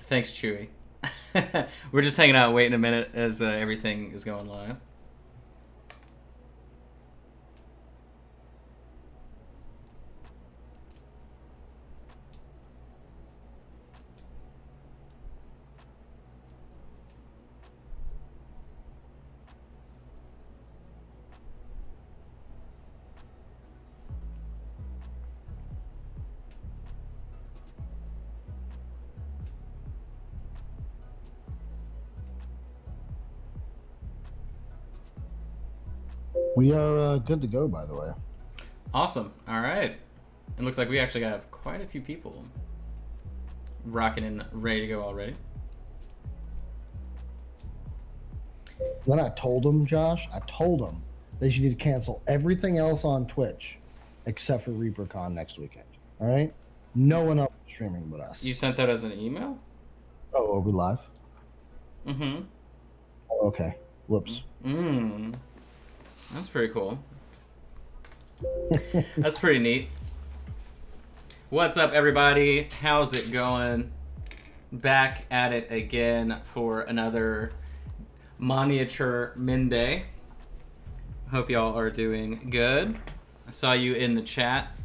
Thanks, Chewy. We're just hanging out, waiting a minute as everything is going live. We are good to go, by the way. Awesome. All right. It looks like we actually got quite a few people rocking and ready to go already. When I told them, Josh, I told them they should need to cancel everything else on Twitch except for ReaperCon next weekend. All right? No one else is streaming but us. You sent that as an email? Oh, are we live? Mm-hmm. Oh, okay. Whoops. That's pretty cool. That's pretty neat. What's up, everybody? How's it going? Back at it again for another Miniature Monday. Hope y'all are doing good. I saw you in the chat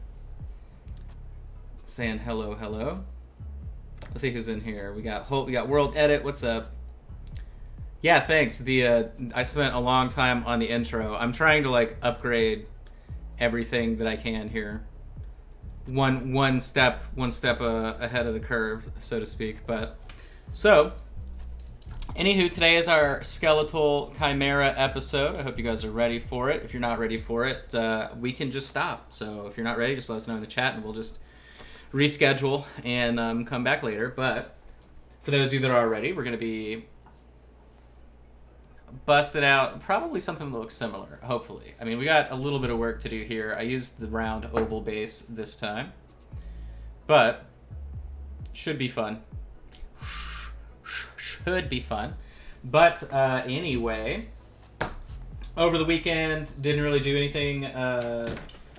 saying hello. Let's see who's in here. We got Holt, we got World Edit. What's up? Yeah, thanks. I spent a long time on the intro. I'm trying to upgrade everything that I can here. One step ahead of the curve, so to speak. But so, anywho, today is our Skeletal Chimera episode. I hope you guys are ready for it. If you're not ready for it, we can just stop. So if you're not ready, just let us know in the chat, and we'll just reschedule and come back later. But for those of you that are ready, we're going to be busted out probably something that looks similar, hopefully. I mean, we got a little bit of work to do here. I used the round oval base this time, but should be fun. But anyway, over the weekend, didn't really do anything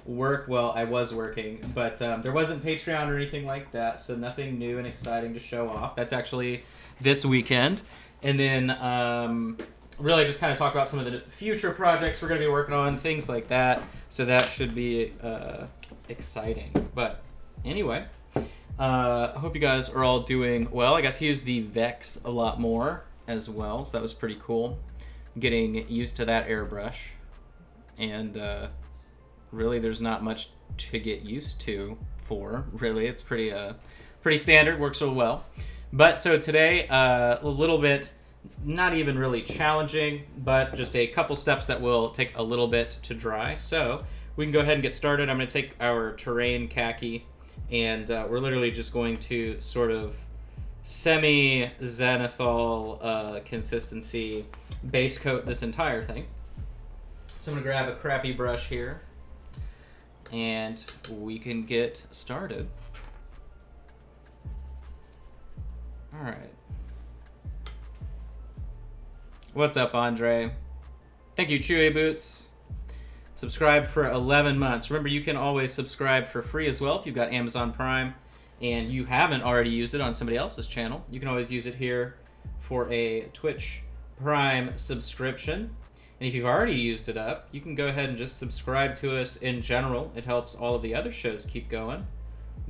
work. Well, I was working, but there wasn't Patreon or anything like that, so nothing new and exciting to show off. That's actually this weekend. And then really just kind of talk about some of the future projects we're going to be working on, things like that. So that should be exciting. But anyway, I hope you guys are all doing well. I got to use the Vex a lot more as well, so that was pretty cool. Getting used to that airbrush. And really there's not much to get used to for. Really, it's pretty standard, works real well. But so today, a little bit, not even really challenging, but just a couple steps that will take a little bit to dry. So we can go ahead and get started. I'm going to take our terrain khaki, and we're literally just going to sort of semi-zenithal consistency base coat this entire thing. So I'm going to grab a crappy brush here, and we can get started. All right. What's up, Andre? Thank you, Chewy Boots. Subscribe for 11 months. Remember, you can always subscribe for free as well if you've got Amazon Prime and you haven't already used it on somebody else's channel. You can always use it here for a Twitch Prime subscription. And if you've already used it up, you can go ahead and just subscribe to us in general. It helps all of the other shows keep going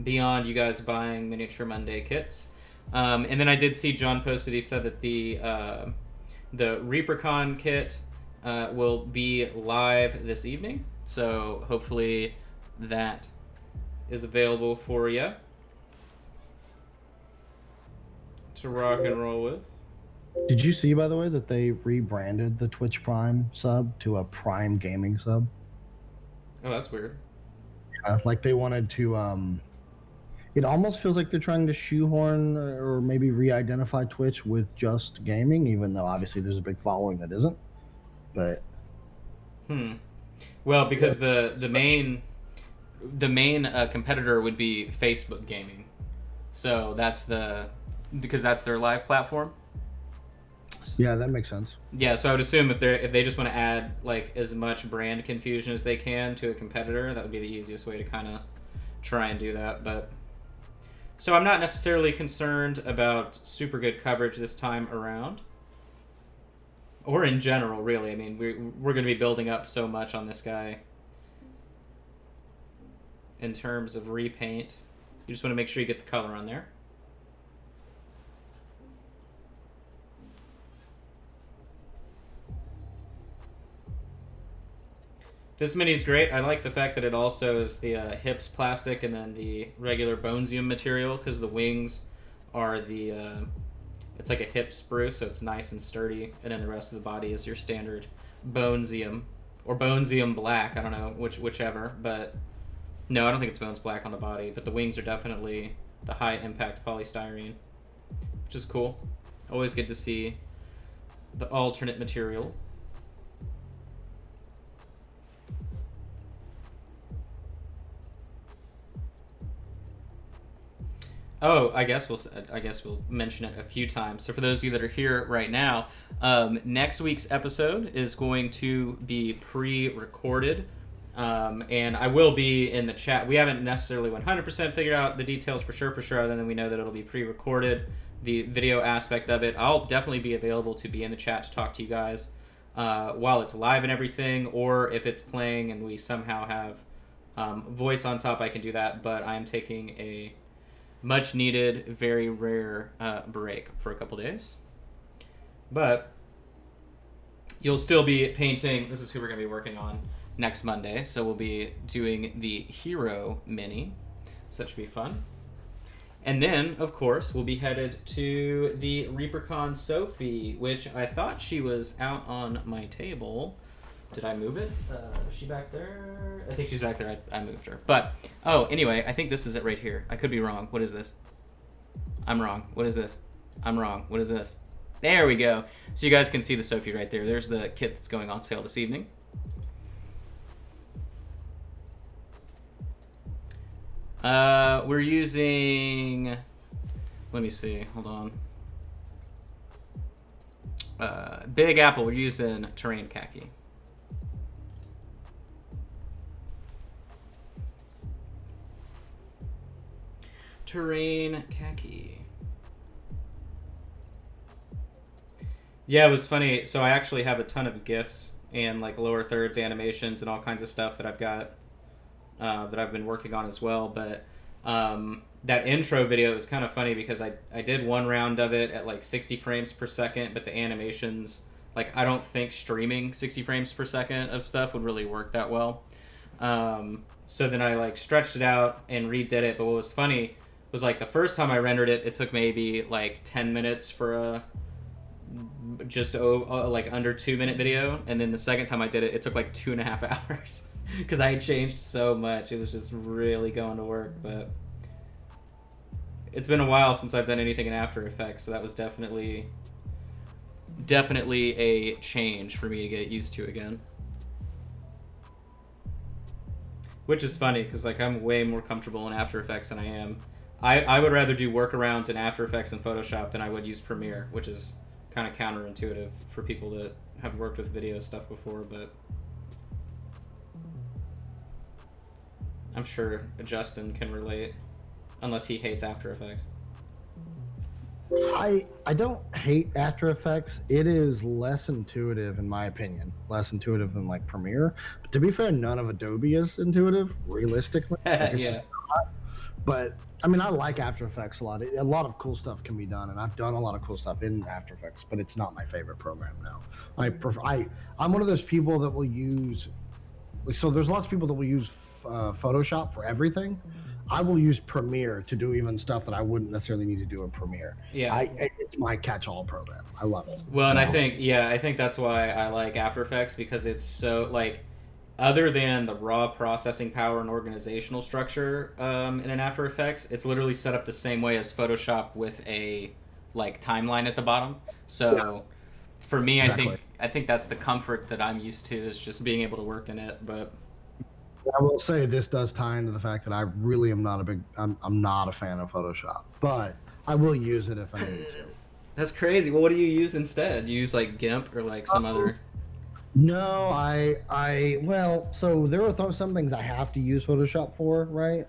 beyond you guys buying Miniature Monday kits. And then I did see John posted, he said that the ReaperCon kit will be live this evening, so hopefully that is available for you to rock and roll with. Did you see, by the way, that they rebranded the Twitch Prime sub to a Prime Gaming sub? Oh, that's weird. Like they wanted to it almost feels like they're trying to shoehorn or maybe re-identify Twitch with just gaming, even though obviously there's a big following that isn't. But well, because the main competitor would be Facebook Gaming, so because that's their live platform. Yeah, that makes sense. Yeah, so I would assume if they just want to add like as much brand confusion as they can to a competitor, that would be the easiest way to kind of try and do that. But So I'm not necessarily concerned about super good coverage this time around. Or in general, really. I mean, we're going to be building up so much on this guy in terms of repaint. You just want to make sure you get the color on there. This mini is great. I like the fact that it also is the hips plastic and then the regular bonesium material, because the wings are the it's like a hip spruce, so it's nice and sturdy, and then the rest of the body is your standard bonesium or bonesium black. I don't know whichever, but no, I don't think it's bones black on the body. But the wings are definitely the high impact polystyrene, which is cool. Always good to see the alternate material. Oh, I guess we'll mention it a few times. So for those of you that are here right now, next week's episode is going to be pre-recorded, and I will be in the chat. We haven't necessarily 100% figured out the details for sure, other than we know that it'll be pre-recorded. The video aspect of it, I'll definitely be available to be in the chat to talk to you guys while it's live and everything, or if it's playing and we somehow have voice on top, I can do that. But I am taking a much needed, very rare break for a couple days. But you'll still be painting. This is who we're going to be working on next Monday. So we'll be doing the Hero Mini. So that should be fun. And then, of course, we'll be headed to the ReaperCon Sophie, which I thought she was out on my table. Did I move it? Is she back there? I think she's back there. I moved her. But, oh, anyway, I think this is it right here. I could be wrong. What is this? I'm wrong. What is this? I'm wrong. What is this? There we go. So you guys can see the Sophie right there. There's the kit that's going on sale this evening. We're using... Let me see. Hold on. Big Apple, we're using Terrain Khaki. Terrain Khaki. Yeah, it was funny. So I actually have a ton of GIFs and like lower thirds animations and all kinds of stuff that I've got that I've been working on as well. But that intro video is kind of funny because I did one round of it at like 60 frames per second, but the animations, like I don't think streaming 60 frames per second of stuff would really work that well. So then I like stretched it out and redid it. But what was funny was like the first time I rendered it, it took maybe like 10 minutes for a just like under 2-minute video, and then the second time I did it, it took like 2.5 hours because I had changed so much. It was just really going to work. But it's been a while since I've done anything in After Effects, so that was definitely a change for me to get used to again. Which is funny because like I'm way more comfortable in After Effects than I am. I would rather do workarounds in After Effects and Photoshop than I would use Premiere, which is kind of counterintuitive for people that have worked with video stuff before, but I'm sure Justin can relate, unless he hates After Effects. I don't hate After Effects. It is less intuitive, in my opinion. Less intuitive than like Premiere. But to be fair, none of Adobe is intuitive, realistically. Yeah. But I mean, I like After Effects a lot. A lot of cool stuff can be done, and I've done a lot of cool stuff in After Effects. But it's not my favorite program now. I'm one of those people that will use. Like, so there's lots of people that will use Photoshop for everything. I will use Premiere to do even stuff that I wouldn't necessarily need to do in Premiere. Yeah. It's my catch-all program. I love it. Well, and I think that's why I like After Effects, because it's so like, other than the raw processing power and organizational structure in an After Effects, it's literally set up the same way as Photoshop with a like timeline at the bottom. So yeah. For me, exactly. I think that's the comfort that I'm used to, is just being able to work in it. But I will say this does tie into the fact that I really am not I'm not a fan of Photoshop, but I will use it if I need to. That's crazy. Well, what do you use instead? Do you use like GIMP or like some other? No, well, so there are some things I have to use Photoshop for, right?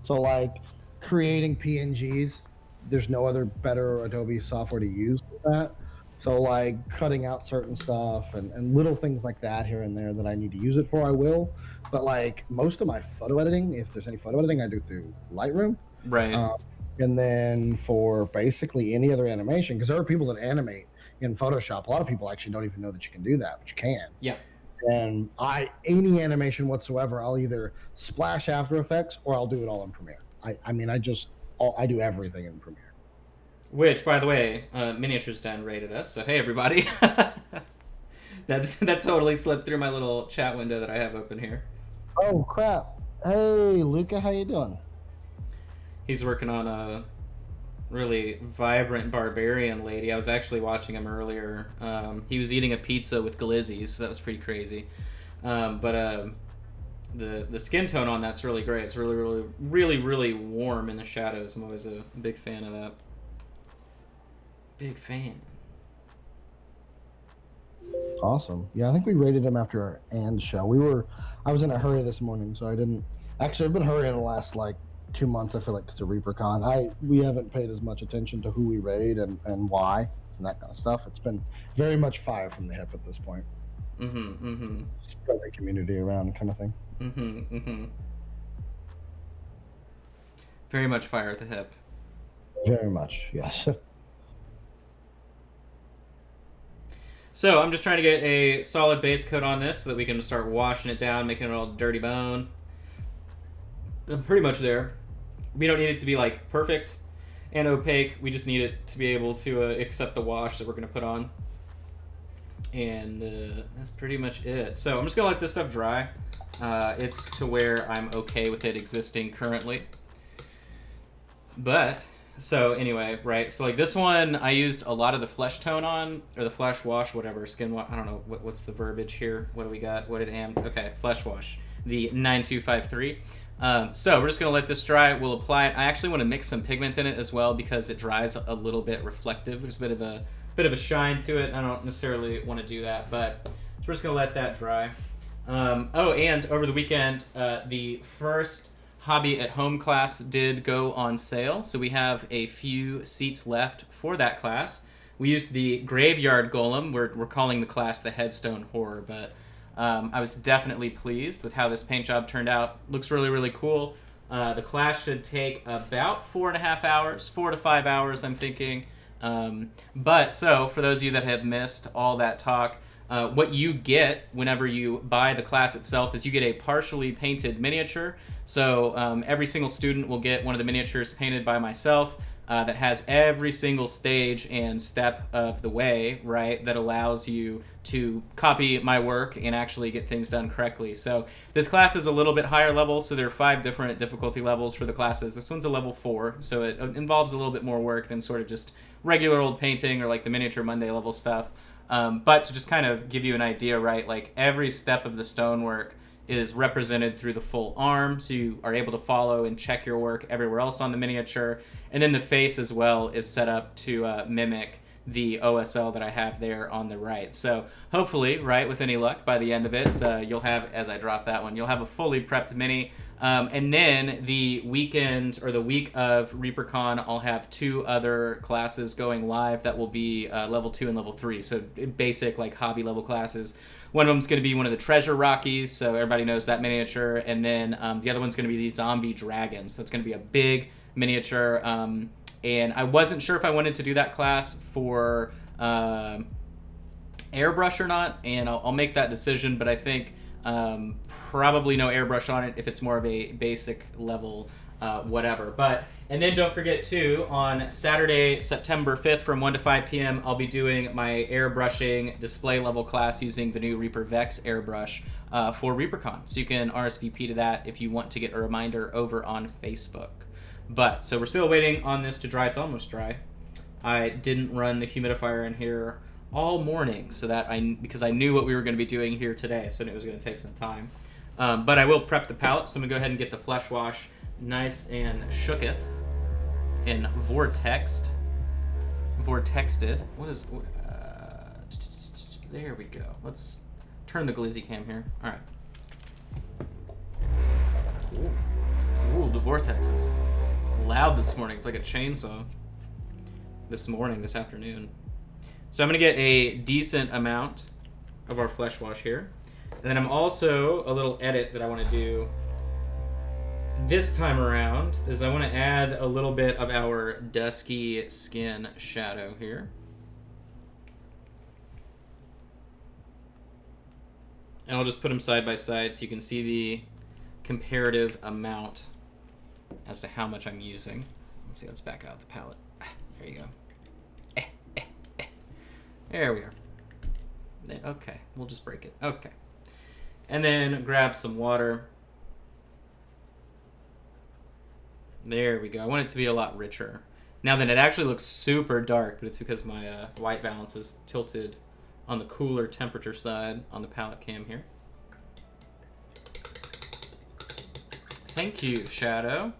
So like, creating PNGs. There's no other better Adobe software to use for that. So like cutting out certain stuff and little things like that here and there that I need to use it for, I will. But like most of my photo editing, if there's any photo editing, I do through Lightroom. Right. Um, and then for basically any other animation, because there are people that animate in Photoshop. A lot of people actually don't even know that you can do that, but you can. Yeah. And any animation whatsoever, I'll either splash After Effects or I'll do it all in Premiere. I mean, I do everything in Premiere. Which, by the way, Miniatures Den rated us. So hey, everybody. That totally slipped through my little chat window that I have open here. Oh crap! Hey, Luca, how you doing? He's working on a really vibrant barbarian lady. I was actually watching him earlier. He was eating a pizza with glizzies, so that was pretty crazy. But the skin tone on that's really great. It's really, really, really, really warm in the shadows. I'm always a big fan of that. Big fan. Awesome. Yeah, I think we rated him after our and show. I was in a hurry this morning, so I didn't. Actually, I've been hurrying the last like 2 months. I feel like it's a ReaperCon. We haven't paid as much attention to who we raid and why and that kind of stuff. It's been very much fire from the hip at this point. Spread the community around, kind of thing. Very much fire at the hip. Very much, yes. So I'm just trying to get a solid base coat on this so that we can start washing it down, making it all dirty bone. I'm pretty much there. We don't need it to be like perfect and opaque. We just need it to be able to accept the wash that we're going to put on. And that's pretty much it. So I'm just going to let this stuff dry. It's to where I'm okay with it existing currently. But... so anyway, right, so like this one I used a lot of the flesh tone on, or the flesh wash, whatever, skin wash, I don't know, what's the verbiage here, what do we got, what did okay, flesh wash, the 9253. So we're just going to let this dry, we'll apply it. I actually want to mix some pigment in it as well because it dries a little bit reflective, there's a bit of a shine to it. I don't necessarily want to do that, but so we're just going to let that dry. Oh, and over the weekend, the first Hobby at Home class did go on sale, so we have a few seats left for that class. We used the Graveyard Golem. We're calling the class the Headstone Horror, but I was definitely pleased with how this paint job turned out. Looks really, really cool. The class should take about 4.5 hours, 4 to 5 hours, I'm thinking. But so, for those of you that have missed all that talk, what you get whenever you buy the class itself is you get a partially painted miniature. So every single student will get one of the miniatures painted by myself that has every single stage and step of the way, right, that allows you to copy my work and actually get things done correctly. So this class is a little bit higher level, so there are 5 different difficulty levels for the classes. This one's a level 4, so it involves a little bit more work than sort of just regular old painting or like the Miniature Monday level stuff. But to just kind of give you an idea, right, like every step of the stonework is represented through the full arm, so you are able to follow and check your work everywhere else on the miniature. And then the face as well is set up to mimic the OSL that I have there on the right. So hopefully, right, with any luck, by the end of it, you'll have, as I drop that one, you'll have a fully prepped mini. And then the weekend or the week of ReaperCon, I'll have 2 other classes going live that will be level 2 and level 3. So basic like hobby level classes. One of them's going to be one of the Treasure Rockies, so everybody knows that miniature. And then the other one's going to be the Zombie Dragons. So it's going to be a big miniature. And I wasn't sure if I wanted to do that class for airbrush or not, and I'll make that decision. But I think probably no airbrush on it if it's more of a basic level whatever. And then don't forget too, on Saturday, September 5th from 1 to 5 p.m. I'll be doing my airbrushing display level class using the new Reaper Vex airbrush for ReaperCon. So you can RSVP to that if you want to get a reminder over on Facebook. But so we're still waiting on this to dry. It's almost dry. I didn't run the humidifier in here all morning because I knew what we were going to be doing here today, so it was going to take some time. But I will prep the palette, so I'm going to go ahead and get the flesh wash nice and shooketh and vortexed. What is... there we go. Let's turn the glizzy cam here. All right. Ooh, the vortexes. loud this morning. It's like a chainsaw. This afternoon. So I'm going to get a decent amount of our flesh wash here. And then I'm also, a little edit that I want to do this time around is I want to add a little bit of our dusky skin shadow here. And I'll just put them side by side so you can see the comparative amount as to how much I'm using. Let's see, let's back out the palette. There you go. There we are. Okay, we'll just break it. Okay. And then grab some water. There we go. I want it to be a lot richer. Now then, it actually looks super dark, but it's because my white balance is tilted on the cooler temperature side on the palette cam here. Thank you, Shadow.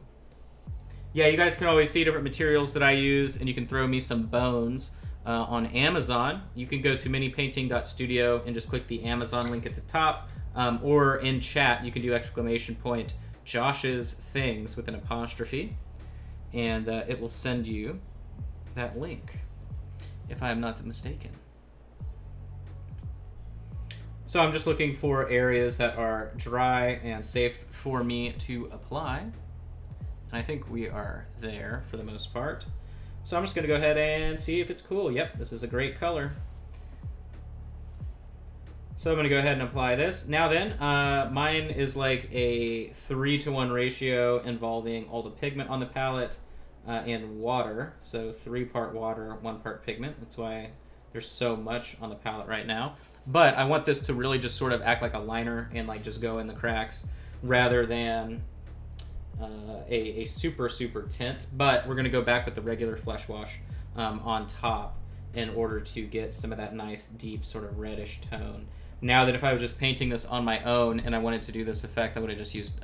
Yeah, you guys can always see different materials that I use, and you can throw me some bones on Amazon. You can go to minipainting.studio and just click the Amazon link at the top, or in chat, you can do ! Josh's Things with an apostrophe, and it will send you that link, if I am not mistaken. So I'm just looking for areas that are dry and safe for me to apply. And I think we are there for the most part. So I'm just going to go ahead and see if it's cool. Yep, this is a great color. So I'm going to go ahead and apply this. Now then, mine is like a 3-to-1 ratio involving all the pigment on the palette and water. So 3 part water, 1 part pigment. That's why there's so much on the palette right now. But I want this to really just sort of act like a liner and like just go in the cracks rather than a super tint. But we're going to go back with the regular flesh wash on top in order to get some of that nice deep sort of reddish tone. Now that if I was just painting this on my own and I wanted to do this effect, I would have just used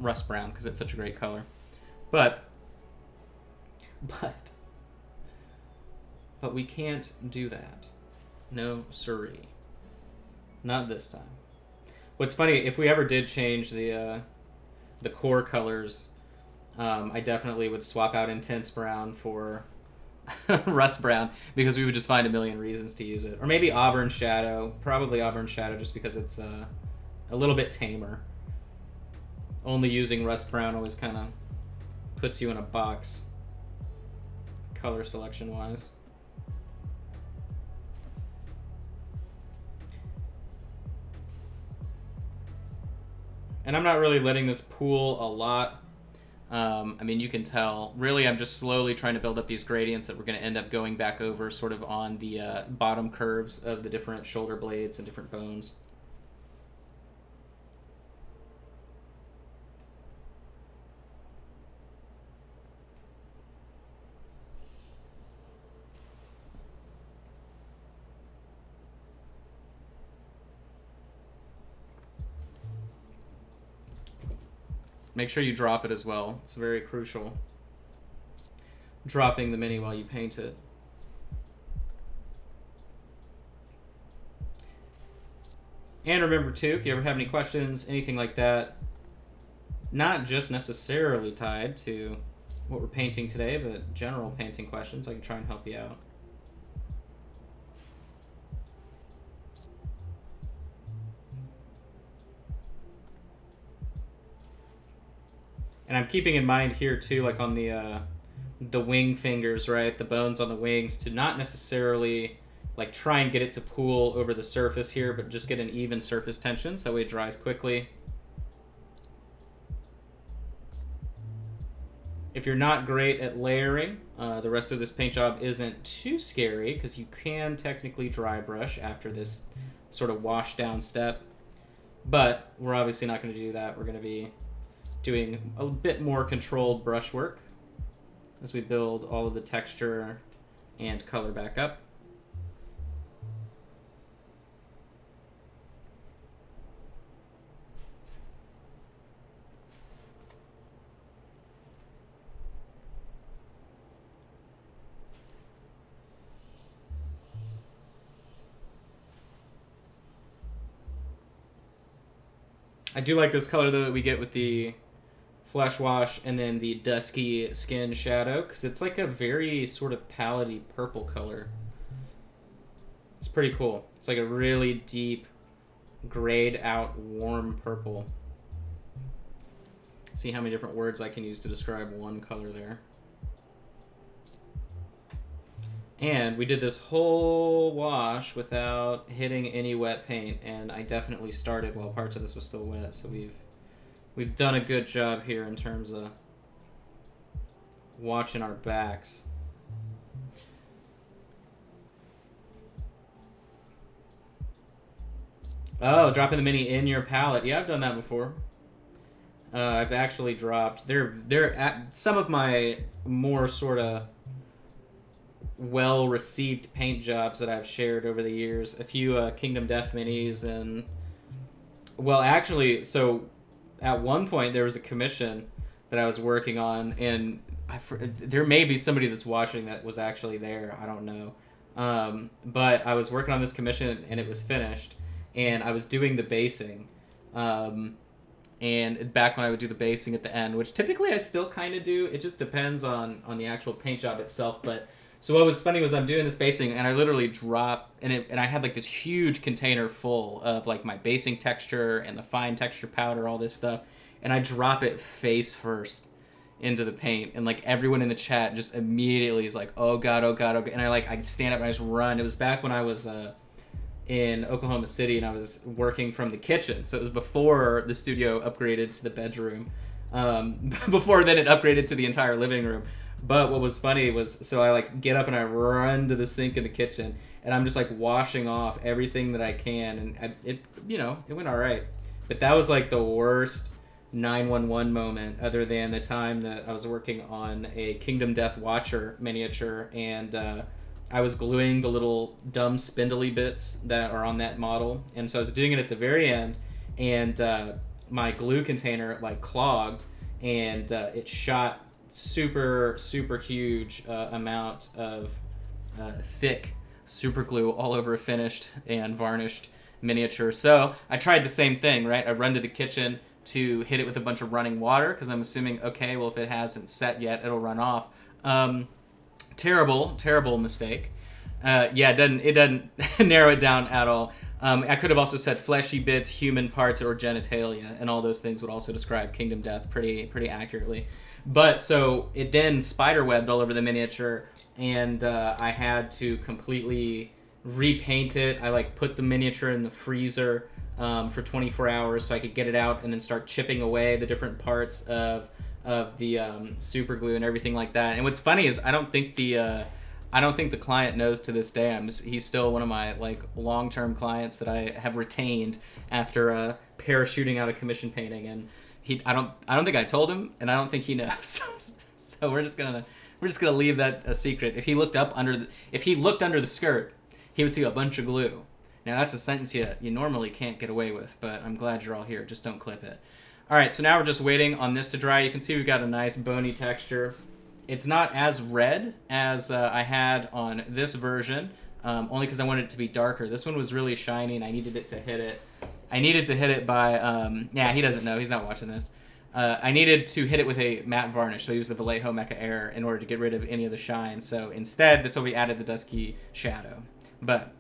rust brown because it's such a great color. But we can't do that. No siree. Not this time. What's funny, if we ever did change the core colors, I definitely would swap out intense brown for rust brown because we would just find a million reasons to use it. Or maybe auburn shadow. Probably auburn shadow just because it's a little bit tamer. Only using rust brown always kind of puts you in a box color selection wise. And I'm not really letting this pool a lot. I mean, you can tell. Really, I'm just slowly trying to build up these gradients that we're going to end up going back over sort of on the bottom curves of the different shoulder blades and different bones. Make sure you drop it as well. It's very crucial. Dropping the mini while you paint it. And remember too, if you ever have any questions, anything like that, not just necessarily tied to what we're painting today, but general painting questions, I can try and help you out. And I'm keeping in mind here too, like on the wing fingers, right? The bones on the wings, to not necessarily like try and get it to pool over the surface here, but just get an even surface tension so that way it dries quickly. If you're not great at layering, the rest of this paint job isn't too scary because you can technically dry brush after this sort of wash down step. But we're obviously not going to do that. We're going to be doing a bit more controlled brush work as we build all of the texture and color back up. I do like this color though that we get with the Flesh Wash, and then the Dusky Skin Shadow, because it's like a very sort of pallety purple color. It's pretty cool. It's like a really deep, grayed out, warm purple. See how many different words I can use to describe one color there. And we did this whole wash without hitting any wet paint, and I definitely started while parts of this was still wet, so we've done a good job here in terms of watching our backs. Oh, dropping the mini in your palette. Yeah, I've done that before. I've actually dropped... They're at some of my more sort of well-received paint jobs that I've shared over the years. A few Kingdom Death minis and... Well, actually, so at one point there was a commission that I was working on, and there may be somebody that's watching that was actually there. I don't know. But I was working on this commission, and it was finished, and I was doing the basing. And back when I would do the basing at the end, which typically I still kind of do. It just depends on the actual paint job itself. But so what was funny was I'm doing this basing, and I literally dropped, and I had like this huge container full of like my basing texture and the fine texture powder, all this stuff, and I drop it face first into the paint, and like everyone in the chat just immediately is like, oh god, oh god, oh god. And I stand up and I just run. It was back when I was in Oklahoma City, and I was working from the kitchen, so it was before the studio upgraded to the bedroom. Before then it upgraded to the entire living room. But what was funny was, so I like get up and I run to the sink in the kitchen, and I'm just like washing off everything that I can, and it went all right. But that was like the worst 911 moment, other than the time that I was working on a Kingdom Death Watcher miniature, and I was gluing the little dumb spindly bits that are on that model, and so I was doing it at the very end, and my glue container like clogged, and it shot super huge amount of thick super glue all over a finished and varnished miniature. So I tried the same thing, right? I run to the kitchen to hit it with a bunch of running water, because I'm assuming, okay, well, if it hasn't set yet, it'll run off. Terrible mistake. Yeah, it doesn't narrow it down at all. I could have also said fleshy bits, human parts, or genitalia, and all those things would also describe Kingdom Death pretty accurately. But so it then spiderwebbed all over the miniature, and I had to completely repaint it. I like put the miniature in the freezer for 24 hours so I could get it out and then start chipping away the different parts of the super glue and everything like that. And what's funny is I don't think the client knows to this day. He's still one of my like long-term clients that I have retained after parachuting out a commission painting, and I don't think I told him, and I don't think he knows. So we're just gonna leave that a secret. If he looked under the skirt, he would see a bunch of glue. Now that's a sentence you normally can't get away with, but I'm glad you're all here. Just don't clip it. All right, so now we're just waiting on this to dry. You can see we've got a nice bony texture. It's not as red as I had on this version, only because I wanted it to be darker. This one was really shiny, and I needed it to hit it. I needed to hit it by, he doesn't know. He's not watching this. I needed to hit it with a matte varnish, so I used the Vallejo Mecha Air in order to get rid of any of the shine. So instead, that's why we added the Dusky Shadow. But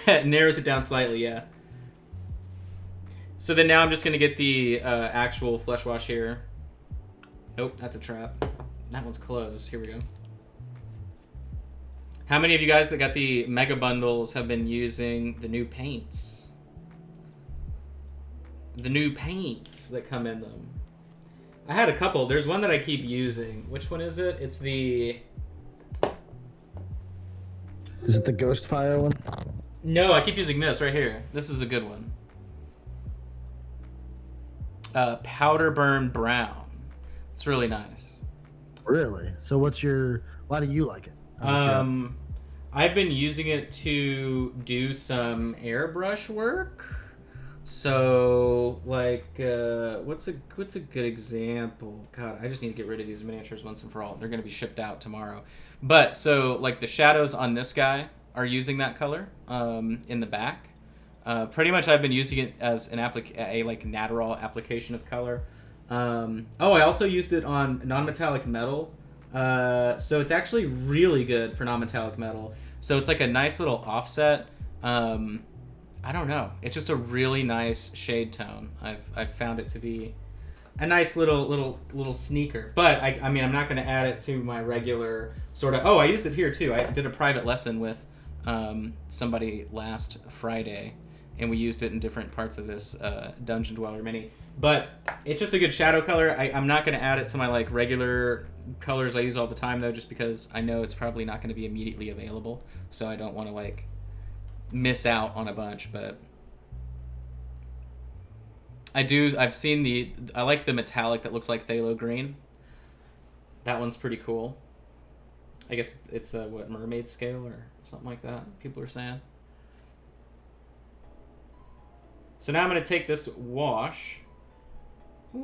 it narrows it down slightly, yeah. So then now I'm just going to get the actual flesh wash here. Nope, that's a trap. That one's closed. Here we go. How many of you guys that got the mega bundles have been using the new paints? The new paints that come in them. I had a couple. There's one that I keep using. Which one is it? It's the... Is it the Ghostfire one? No, I keep using this right here. This is a good one. Powder Burn Brown. It's really nice. Really? So why do you like it? I've been using it to do some airbrush work. So, like, what's a good example? God, I just need to get rid of these miniatures once and for all. They're going to be shipped out tomorrow. But, so, like, the shadows on this guy are using that color in the back. Pretty much I've been using it as a Natterall application of color. Oh, I also used it on non-metallic metal. So it's actually really good for non-metallic metal. So it's like a nice little offset. I don't know. It's just a really nice shade tone. I've found it to be a nice little sneaker. But I mean, I'm not going to add it to my regular sort of. Oh, I used it here too. I did a private lesson with somebody last Friday, and we used it in different parts of this Dungeon Dweller mini. But it's just a good shadow color. I'm not going to add it to my like regular colors I use all the time though, just because I know it's probably not going to be immediately available. So I don't want to like miss out on a bunch. But I've seen I like the metallic that looks like phthalo green. That one's pretty cool. I guess it's a what, mermaid scale or something like that, people are saying. So now I'm going to take this wash, and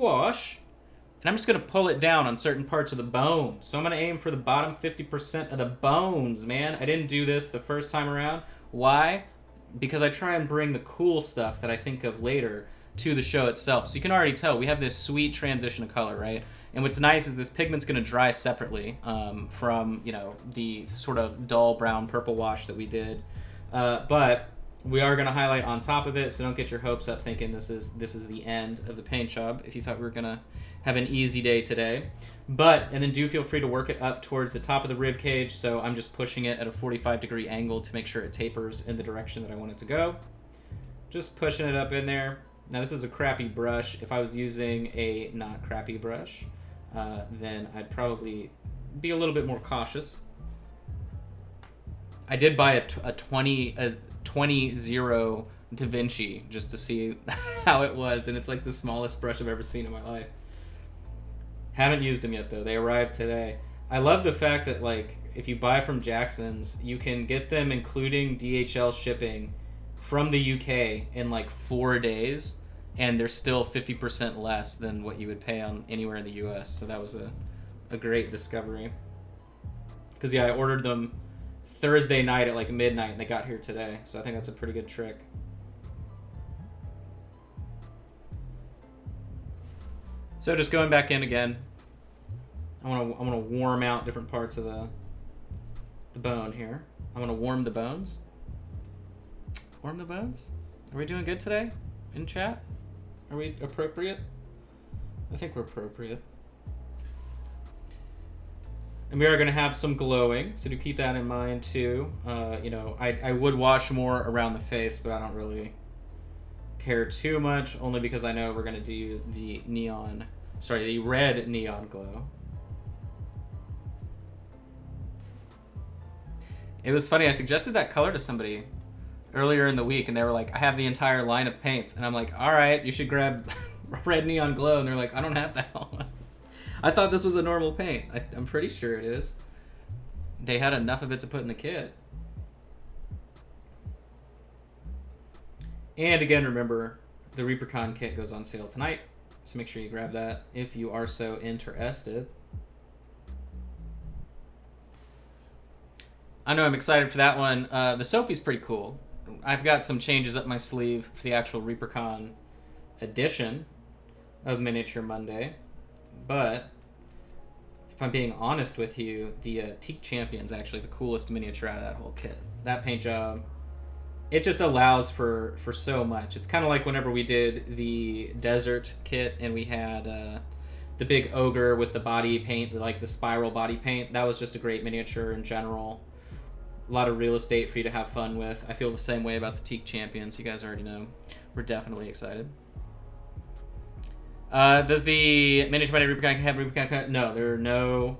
I'm just going to pull it down on certain parts of the bone. So I'm going to aim for the bottom 50% of the bones, man. I didn't do this the first time around. Why? Because I try and bring the cool stuff that I think of later to the show itself. So you can already tell we have this sweet transition of color, right? And what's nice is this pigment's going to dry separately from, you know, the sort of dull brown purple wash that we did. But we are going to highlight on top of it, so don't get your hopes up thinking this is the end of the paint job if you thought we were going to have an easy day today. And then do feel free to work it up towards the top of the rib cage, so I'm just pushing it at a 45-degree angle to make sure it tapers in the direction that I want it to go. Just pushing it up in there. Now this is a crappy brush. If I was using a not crappy brush, then I'd probably be a little bit more cautious. I did buy a 20-0 Da Vinci just to see how it was, and it's like the smallest brush I've ever seen in my life. Haven't used them yet though. They arrived today. I love the fact that like if you buy from Jackson's, you can get them including DHL shipping from the UK in like 4 days, and they're still 50% less than what you would pay on anywhere in the US. So that was a great discovery. Because yeah, I ordered them Thursday night at like midnight and they got here today. So I think that's a pretty good trick. So just going back in again, I want to warm out different parts of the bone here. I want to warm the bones. Warm the bones? Are we doing good today in chat? Are we appropriate? I think we're appropriate. And we are going to have some glowing, so do keep that in mind too. You know, I would wash more around the face, but I don't really care too much, only because I know we're going to do the red neon glow. It was funny, I suggested that color to somebody earlier in the week, and they were like, I have the entire line of paints. And I'm like, all right, you should grab red neon glow. And they're like, I don't have that one. I thought this was a normal paint. I'm pretty sure it is. They had enough of it to put in the kit. And again, remember, the ReaperCon kit goes on sale tonight. So make sure you grab that if you are so interested. I know I'm excited for that one. The Sophie's pretty cool. I've got some changes up my sleeve for the actual ReaperCon edition of Miniature Monday. But if I'm being honest with you, the Teak Champion's actually the coolest miniature out of that whole kit. That paint job, it just allows for so much. It's kind of like whenever we did the Desert kit and we had the big ogre with the body paint, like the spiral body paint. That was just a great miniature in general. A lot of real estate for you to have fun with. I feel the same way about the Teak Champions. You guys already know. We're definitely excited. Does the Miniature Monday ReaperCon have ReaperCon? No, there are no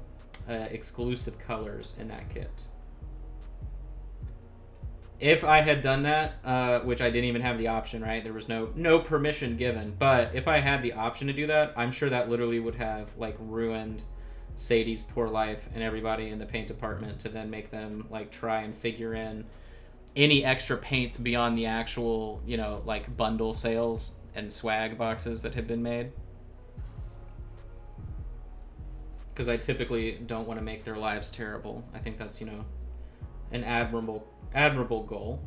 exclusive colors in that kit. If I had done that, which I didn't even have the option, right? There was no permission given. But if I had the option to do that, I'm sure that literally would have like ruined Sadie's poor life and everybody in the paint department to then make them like try and figure in any extra paints beyond the actual, you know, like bundle sales and swag boxes that have been made. Because I typically don't want to make their lives terrible. I think that's, you know, an admirable goal.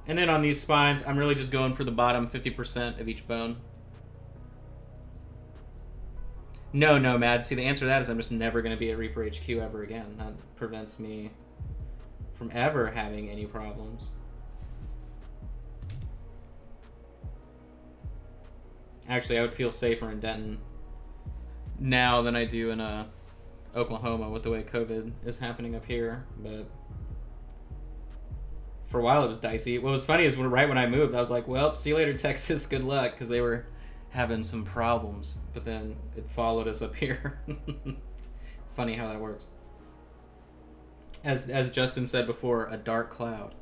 And then on these spines, I'm really just going for the bottom 50% of each bone. No, Mad. See, the answer to that is I'm just never going to be at Reaper HQ ever again. That prevents me from ever having any problems. Actually, I would feel safer in Denton now than I do in Oklahoma with the way COVID is happening up here. But for a while, it was dicey. What was funny is right when I moved, I was like, well, see you later, Texas. Good luck, because they were having some problems. But then it followed us up here. Funny how that works. As Justin said before, a dark cloud.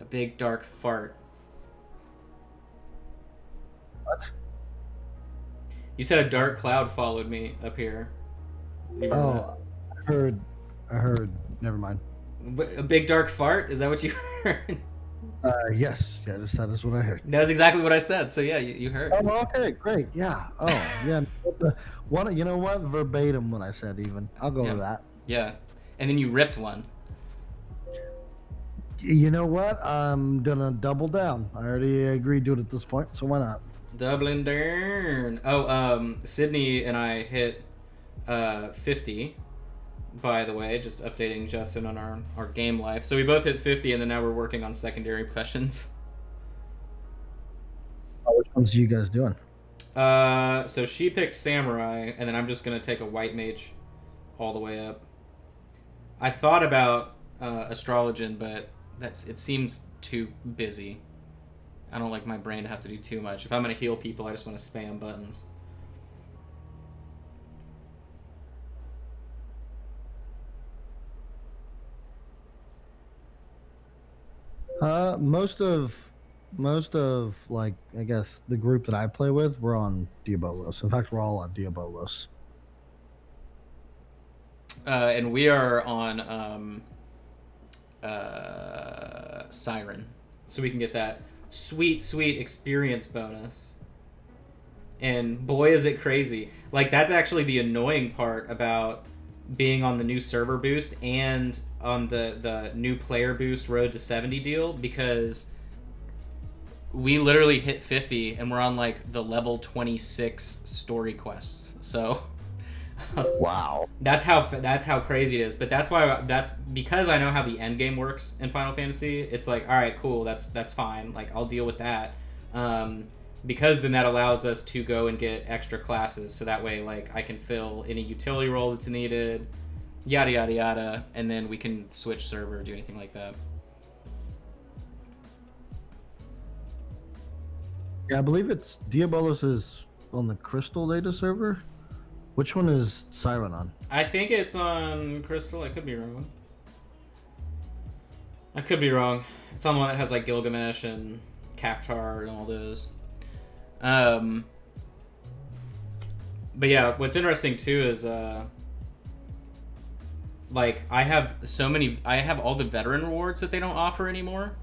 A big dark fart. What? You said a dark cloud followed me up here. Oh, that? I heard. Never mind. A big dark fart? Is that what you heard? Yes. Yeah, that is what I heard. That was exactly what I said. So yeah, you heard. Oh, okay, great. Yeah. Oh, yeah. You know what? Verbatim what I said. Even I'll go with that. Yeah, and then you ripped one. You know what? I'm gonna double down. I already agreed to it at this point, so why not? Doubling down. Oh, Sydney and I hit 50. By the way, just updating Justin on our game life. So we both hit 50, and then now we're working on secondary professions. Which ones are you guys doing? So she picked samurai, and then I'm just gonna take a white mage all the way up. I thought about astrologian, but it seems too busy. I don't like my brain to have to do too much. If I'm gonna heal people, I just want to spam buttons. Most of like I guess the group that I play with, we're on Diabolos. In fact, we're all on Diabolos. And we are on Siren, so we can get that sweet experience bonus. And boy, is it crazy! Like that's actually the annoying part about being on the new server boost and on the new player boost road to 70 deal, because we literally hit 50 and we're on like the level 26 story quests. So Wow. That's how crazy it is. But that's because I know how the end game works in Final Fantasy. It's like, all right, cool, that's fine. Like I'll deal with that. Because then that allows us to go and get extra classes, so that way like I can fill any utility role that's needed, yada yada yada, and then we can switch server or do anything like that. Yeah, I believe it's Diabolos is on the Crystal Data server. Which one is Siren on? I think it's on Crystal. I could be wrong. It's on the one that has like Gilgamesh and Cactar and all those. But yeah, what's interesting too is like I have all the veteran rewards that they don't offer anymore.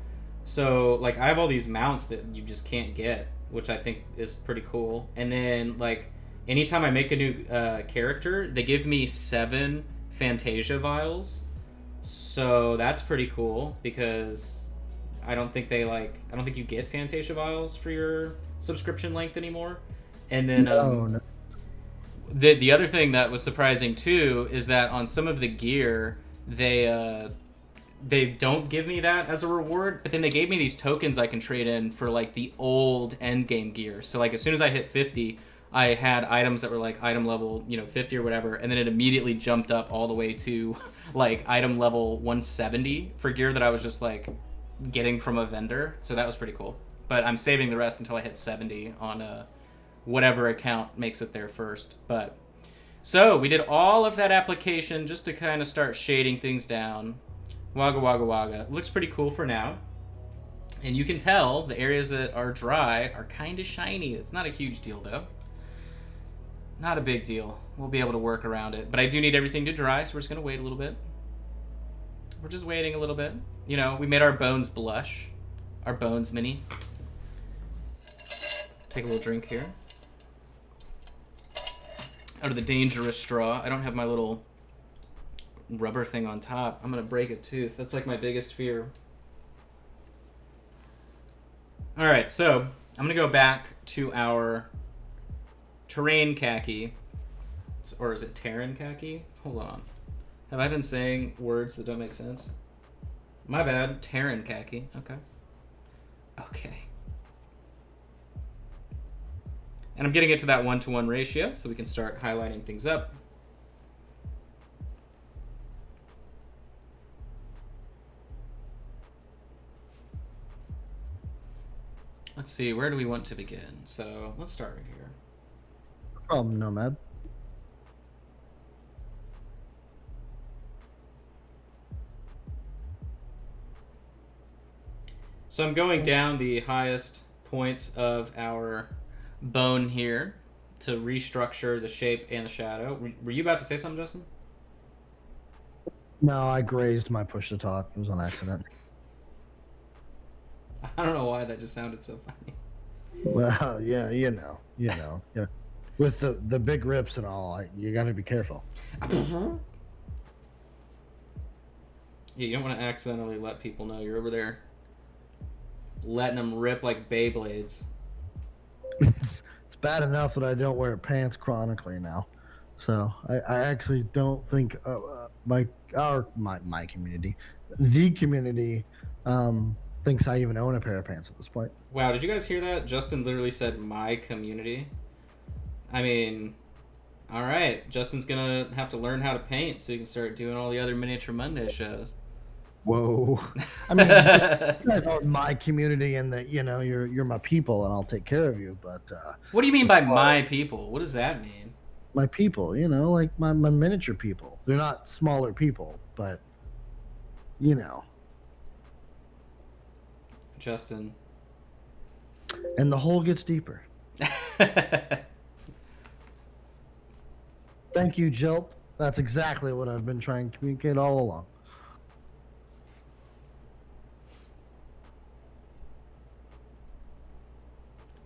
So like I have all these mounts that you just can't get, which I think is pretty cool. And then like anytime I make a new character, they give me 7 Fantasia vials. So that's pretty cool because I don't think you get Fantasia vials for your subscription length anymore. And then No. the other thing that was surprising too is that on some of the gear they don't give me that as a reward, but then they gave me these tokens I can trade in for like the old end game gear. So like as soon as I hit 50, I had items that were like item level 50 or whatever, and then it immediately jumped up all the way to like item level 170 for gear that I was just like getting from a vendor. So that was pretty cool. But I'm saving the rest until I hit 70 on whatever account makes it there first. But so we did all of that application just to kind of start shading things down. Wagga wagga wagga. Looks pretty cool for now. And you can tell the areas that are dry are kind of shiny. It's not a huge deal though. Not a big deal. We'll be able to work around it. But I do need everything to dry, so we're just going to wait a little bit. We're just waiting a little bit. We made our bones blush. Our bones mini. Take a little drink here. Out of the dangerous straw. I don't have my little rubber thing on top. I'm going to break a tooth. That's like my biggest fear. All right, so I'm gonna go back to our terrain khaki, or is it Terran khaki? Hold on. Have I been saying words that don't make sense? My bad. Terran khaki. Okay. Okay. And I'm getting it to that 1-to-1 ratio, so we can start highlighting things up. Let's see, where do we want to begin? So let's start right here. No problem, Nomad. So I'm going down the highest points of our bone here to restructure the shape and the shadow. Were you about to say something, Justin? No, I grazed my push to talk. It was on accident. I don't know why that just sounded so funny. Well, yeah, yeah. With the big rips and all, you got to be careful. Yeah, you don't want to accidentally let people know you're over there letting them rip like Beyblades. It's bad enough that I don't wear pants chronically now, so I actually don't think my community, the community, thinks I even own a pair of pants at this point. Wow, did you guys hear that? Justin literally said my community. I mean, all right, Justin's gonna have to learn how to paint so he can start doing all the other Miniature Monday shows. Whoa, I mean, you guys are my community, and that you're my people, and I'll take care of you. But What do you mean as by far my people? What does that mean? my people, like my miniature people. They're not smaller people, but you know. Justin. And the hole gets deeper. Thank you, Jilt. That's exactly what I've been trying to communicate all along.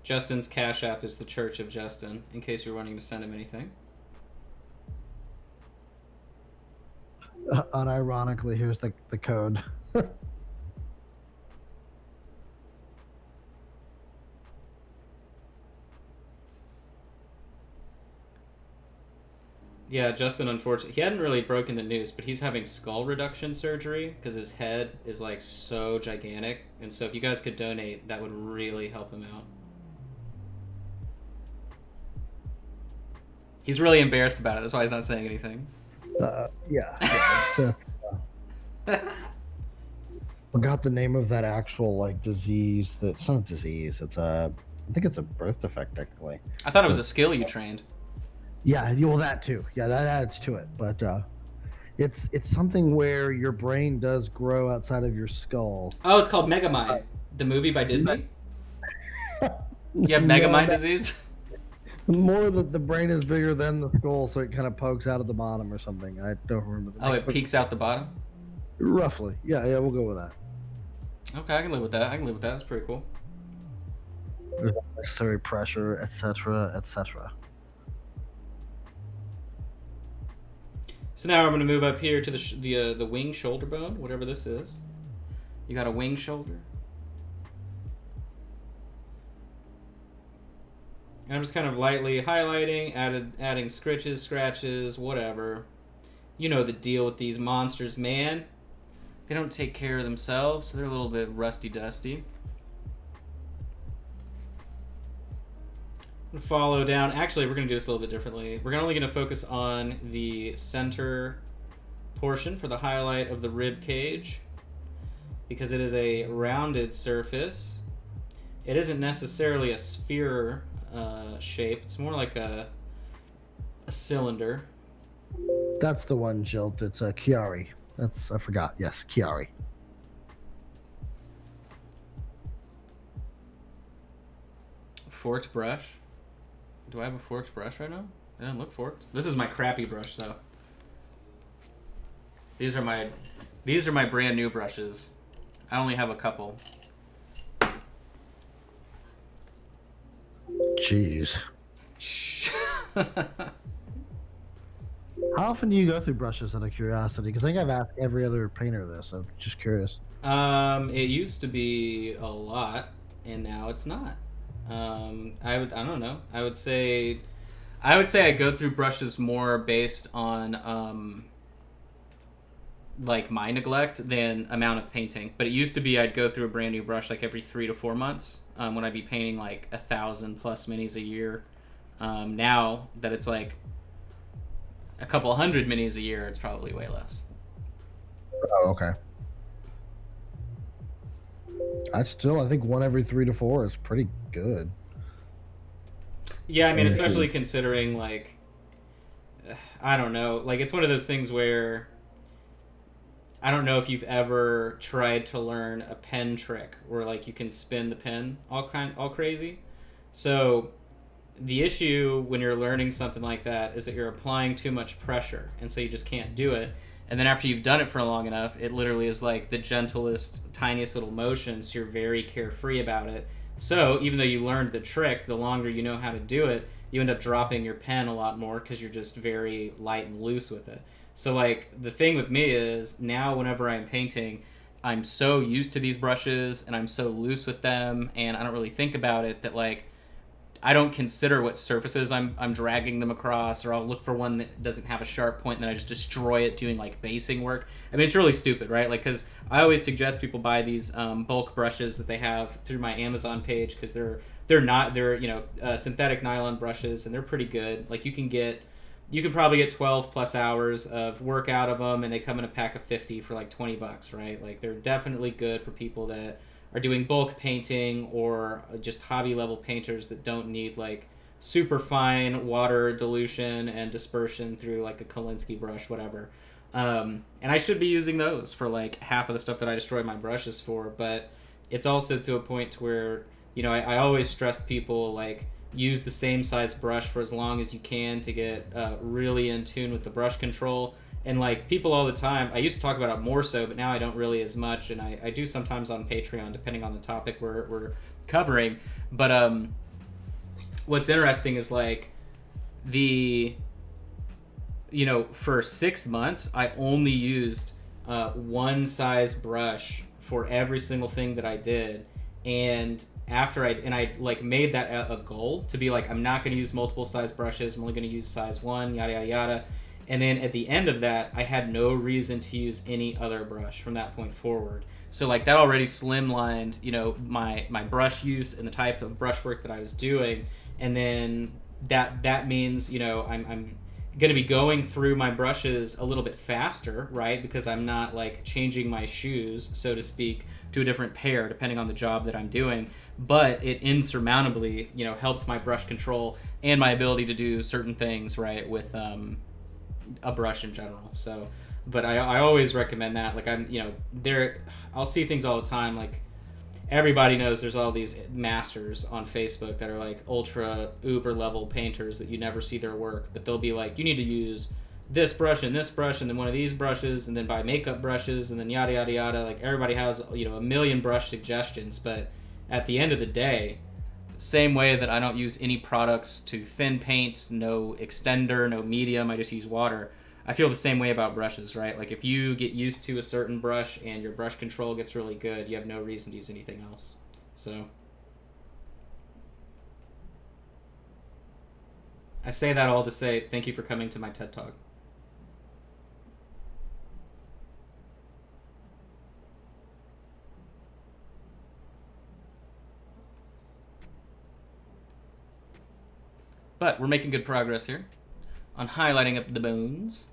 Justin's Cash App is the Church of Justin, in case you're wanting to send him anything. Unironically, here's the code. Yeah, Justin, unfortunately, he hadn't really broken the news, but he's having skull reduction surgery because his head is like so gigantic. And so if you guys could donate, that would really help him out. He's really embarrassed about it. That's why he's not saying anything. Yeah. Forgot the name of that actual disease. It's not a disease. I think it's a birth defect technically. I thought it was a skill you trained. Yeah, well, that too. Yeah, that adds to it. But it's something where your brain does grow outside of your skull. Oh, it's called Megamind, the movie by Disney. You have Megamind disease. More that the brain is bigger than the skull, so it kind of pokes out of the bottom or something. I don't remember the name. Oh, it peeks out the bottom? Roughly. Yeah, we'll go with that. Okay, I can live with that. That's pretty cool. There's unnecessary pressure, etc., etc. So now I'm going to move up here to the wing shoulder bone, whatever this is. You got a wing shoulder. And I'm just kind of lightly highlighting, adding scratches, whatever. You know the deal with these monsters, man. They don't take care of themselves, so they're a little bit rusty-dusty. Follow down. Actually, we're going to do this a little bit differently. We're only going to focus on the center portion for the highlight of the rib cage because it is a rounded surface. It isn't necessarily a sphere shape. It's more like a cylinder. That's the one, Jilt. It's a Chiari. I forgot. Yes, Chiari. Forked brush. Do I have a forked brush right now? It doesn't look forked. This is my crappy brush, though. These are my brand new brushes. I only have a couple. Jeez. Shh. How often do you go through brushes out of curiosity? Because I think I've asked every other painter this. I'm just curious. It used to be a lot. and now it's not. I don't know. I would say I go through brushes more based on like my neglect than amount of painting. But it used to be I'd go through a brand new brush like every 3 to 4 months when I'd be painting like 1,000+ minis a year. Now that it's like a couple hundred minis a year, it's probably way less. Oh, okay. I think one every 3 to 4 is pretty good. Yeah, I mean, And if especially you, considering like I don't know, like it's one of those things where I don't know if you've ever tried to learn a pen trick where like you can spin the pen all crazy. So the issue when you're learning something like that is that you're applying too much pressure, and so you just can't do it. And then after you've done it for long enough, it literally is like the gentlest, tiniest little motion, so you're very carefree about it. So even though you learned the trick, the longer you know how to do it, you end up dropping your pen a lot more because you're just very light and loose with it. So like the thing with me is now whenever I'm painting, I'm so used to these brushes and I'm so loose with them, and I don't really think about it that like I don't consider what surfaces I'm dragging them across, or I'll look for one that doesn't have a sharp point, and then I just destroy it doing like basing work. I mean, it's really stupid, right? Like, because I always suggest people buy these bulk brushes that they have through my Amazon page because they're synthetic nylon brushes, and they're pretty good. Like you can probably get 12+ hours of work out of them, and they come in a pack of 50 for like $20, right? Like they're definitely good for people that are doing bulk painting or just hobby level painters that don't need like super fine water dilution and dispersion through like a Kolinsky brush, whatever. And I should be using those for like half of the stuff that I destroy my brushes for, but it's also to a point to where I always stress people like use the same size brush for as long as you can to get really in tune with the brush control. And like people all the time, I used to talk about it more so, but now I don't really as much, and I do sometimes on Patreon depending on the topic we're covering. But what's interesting is like the for 6 months I only used one size brush for every single thing that I did. And I like made that a goal to be like, I'm not going to use multiple size brushes, I'm only going to use size one, yada yada yada. And then at the end of that, I had no reason to use any other brush from that point forward. So like that already slimlined my brush use and the type of brushwork that I was doing. And then that means I'm going to be going through my brushes a little bit faster, right? Because I'm not like changing my shoes, so to speak, to a different pair depending on the job that I'm doing. But it insurmountably helped my brush control and my ability to do certain things, right, with a brush in general. So but I always recommend that. Like I'll see things all the time. Like everybody knows there's all these masters on Facebook that are like ultra uber level painters that you never see their work, but they'll be like, you need to use this brush and then one of these brushes, and then buy makeup brushes, and then yada yada yada. Like everybody has a million brush suggestions, but at the end of the day, same way that I don't use any products to thin paint, no extender, no medium, I just use water. I feel the same way about brushes, right? Like if you get used to a certain brush and your brush control gets really good, you have no reason to use anything else. So I say that all to say thank you for coming to my TED Talk. But we're making good progress here on highlighting up the bones.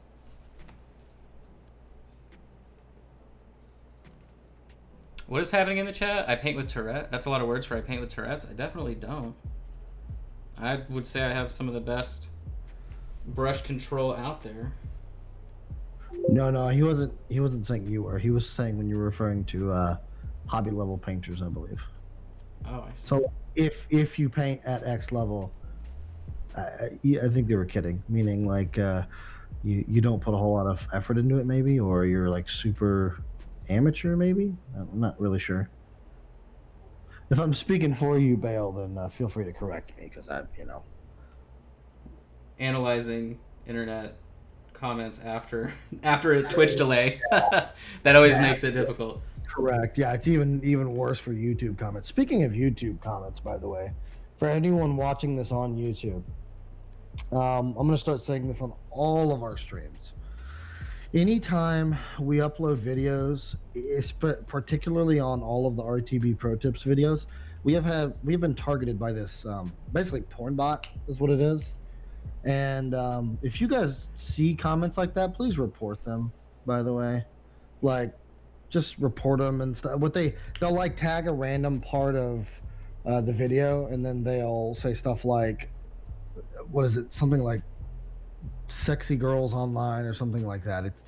What is happening in the chat? I paint with Tourette. That's a lot of words for I paint with Tourette's. I definitely don't. I would say I have some of the best brush control out there. No, he wasn't. He wasn't saying you were. He was saying when you were referring to hobby level painters, I believe. Oh, I see. So if you paint at X level, I think they were kidding. Meaning like you don't put a whole lot of effort into it, maybe, or you're like super amateur, maybe. I'm not really sure. If I'm speaking for you, Bale, then feel free to correct me because I. Analyzing internet comments after a Twitch delay. That always makes it difficult. Correct. Yeah, it's even worse for YouTube comments. Speaking of YouTube comments, by the way, for anyone watching this on YouTube, I'm gonna start saying this on all of our streams. Anytime we upload videos, particularly on all of the RTB Pro Tips videos, we've been targeted by this basically porn bot is what it is. And if you guys see comments like that, please report them. By the way, like just report them and stuff. They'll like tag a random part of the video, and then they'll say stuff like, "What is it? Something like sexy girls online or something like that." It's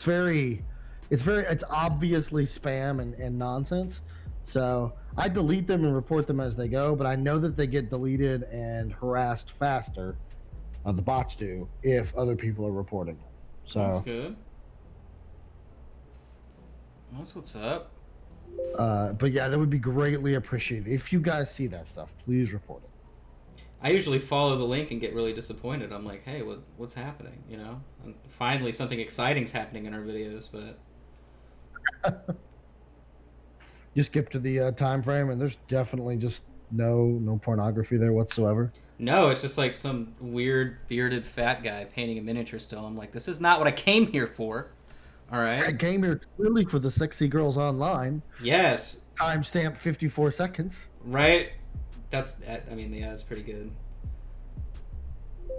obviously spam and nonsense. So I delete them and report them as they go, but I know that they get deleted and harassed faster. The bots do if other people are reporting them. That's So, good. That's what's up. but yeah, that would be greatly appreciated. If you guys see that stuff, please report it. I usually follow the link and get really disappointed. I'm like, hey, what's happening? You know, and finally something exciting's happening in our videos, but You skip to the time frame, and there's definitely just no pornography there whatsoever. no, it's just like some weird bearded fat guy painting a miniature still. I'm like, this is not what I came here for. All I right. came here clearly for the sexy girls online. Yes. Timestamp 54 seconds. Right. That's. I mean, yeah, that's pretty good.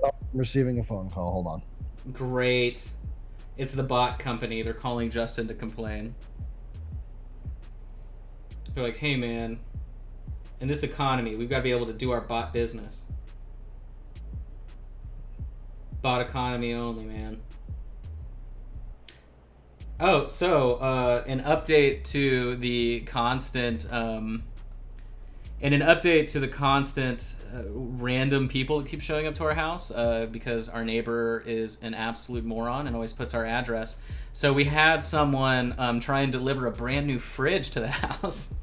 Oh, I'm receiving a phone call. Hold on. Great. It's the bot company. They're calling Justin to complain. They're like, hey, man, in this economy, we've got to be able to do our bot business. Bot economy only, man. Oh, so an update to the constant, random people that keep showing up to our house because our neighbor is an absolute moron and always puts our address. So we had someone try and deliver a brand new fridge to the house.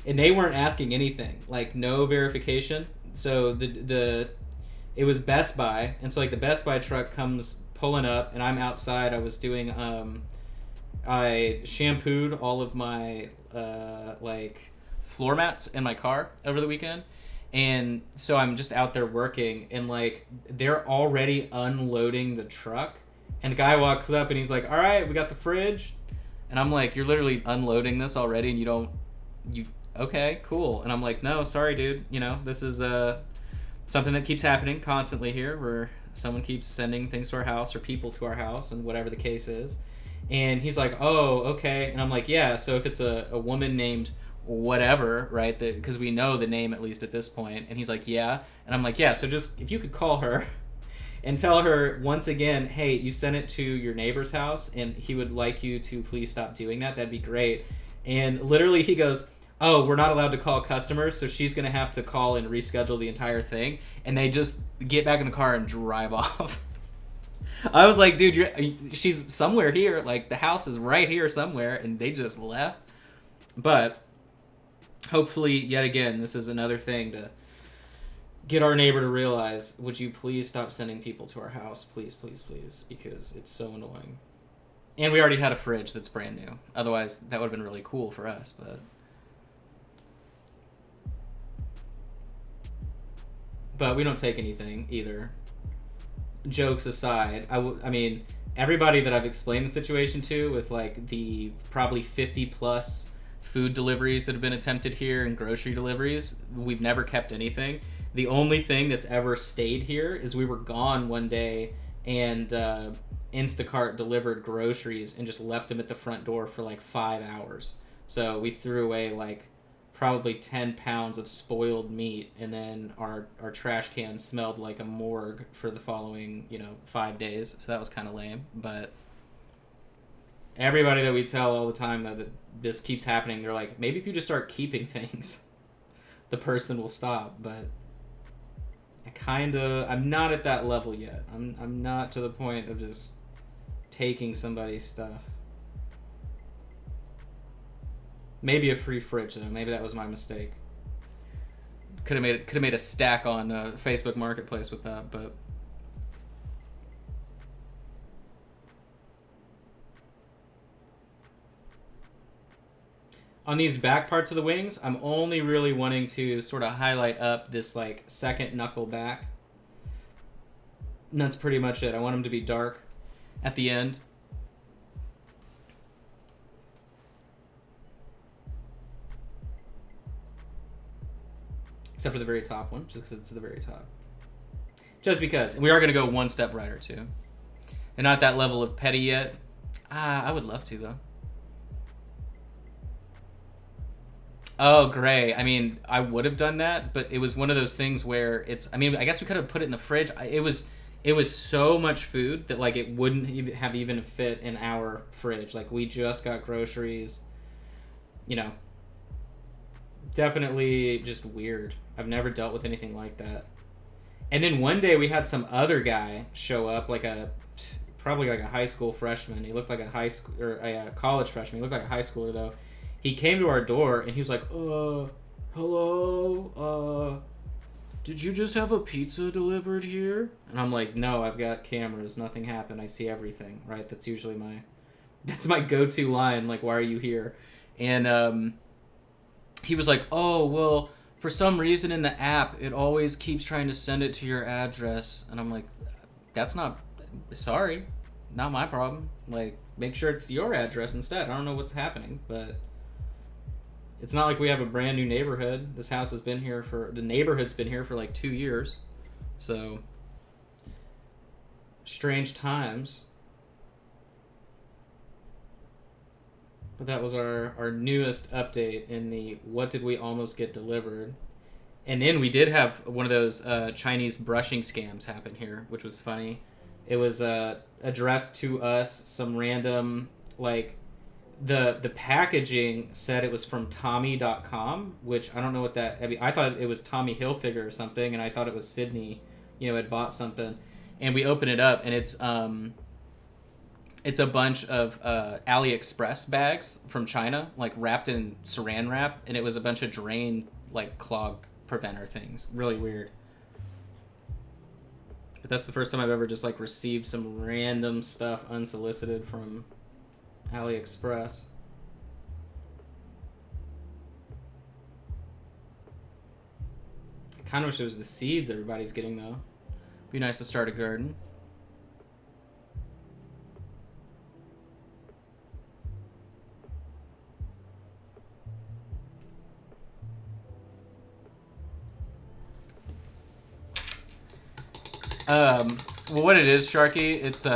And they weren't asking anything, like no verification. So it was Best Buy, and so like the Best Buy truck comes pulling up, and I'm outside. I was doing I shampooed all of my like floor mats in my car over the weekend, and so I'm just out there working, and like they're already unloading the truck, and the guy walks up and he's like, "All right, we got the fridge." And I'm like, you're literally unloading this already, and you okay, cool. And I'm like, no, sorry, dude. You know, this is something that keeps happening constantly here, where someone keeps sending things to our house or people to our house, and whatever the case is. And he's like, oh, okay. And I'm like, yeah. So if it's a woman named whatever, right? Because we know the name at least at this point. And he's like, yeah. And I'm like, yeah. So just if you could call her and tell her once again, hey, you sent it to your neighbor's house and he would like you to please stop doing that. That'd be great. And literally he goes, oh, we're not allowed to call customers, so she's going to have to call and reschedule the entire thing. And they just get back in the car and drive off. I was like, dude, she's somewhere here. Like, the house is right here somewhere, and they just left. But hopefully, yet again, this is another thing to get our neighbor to realize, would you please stop sending people to our house? Please, please, please, because it's so annoying. And we already had a fridge that's brand new. Otherwise, that would have been really cool for us, but we don't take anything either. Jokes aside, I mean, everybody that I've explained the situation to, with like the probably 50 plus food deliveries that have been attempted here and grocery deliveries, we've never kept anything. The only thing that's ever stayed here is we were gone one day and Instacart delivered groceries and just left them at the front door for like 5 hours. So we threw away like probably 10 pounds of spoiled meat, and then our trash can smelled like a morgue for the following 5 days. So that was kind of lame. But everybody that we tell all the time though that this keeps happening, they're like, maybe if you just start keeping things, the person will stop. But I'm not at that level yet. I'm not to the point of just taking somebody's stuff. Maybe a free fridge though. Maybe that was my mistake. Could have made a stack on Facebook Marketplace with that, but On these back parts of the wings, I'm only really wanting to sort of highlight up this like second knuckle back. And that's pretty much it. I want them to be dark at the end. Except for the very top one, just because it's the very top. Just because. And we are going to go one step brighter, too. And not at that level of petty yet. I would love to, though. Oh, gray. I mean, I would have done that, but it was one of those things where it's... I mean, I guess we could have put it in the fridge. It was so much food that, like, it wouldn't have even fit in our fridge. Like, we just got groceries. You know. Definitely just weird. I've never dealt with anything like that. And then one day we had some other guy show up, probably like a high school freshman. He looked like a college freshman. He looked like a high schooler though. He came to our door and he was like, hello, did you just have a pizza delivered here? And I'm like, no, I've got cameras. Nothing happened. I see everything, right? That's usually my go-to line. Like, why are you here? And he was like, oh, well, for some reason in the app, it always keeps trying to send it to your address. And I'm like, sorry, not my problem. Like, make sure it's your address instead. I don't know what's happening, but it's not like we have a brand new neighborhood. This house has been here the neighborhood's been here for like 2 years. So, strange times. But that was our newest update in the what did we almost get delivered. And then we did have one of those Chinese brushing scams happen here, which was funny. It was addressed to us, some random, like, the packaging said it was from Tommy.com, which I don't know what that... I mean, I thought it was Tommy Hilfiger or something, and I thought it was Sydney, had bought something. And we open it up, and it's a bunch of AliExpress bags from China, like wrapped in saran wrap, and it was a bunch of drain, like, clog preventer things. Really weird. But that's the first time I've ever just, like, received some random stuff unsolicited from AliExpress. I kind of wish it was the seeds everybody's getting, though. Be nice to start a garden. Well, what it is, Sharky, it's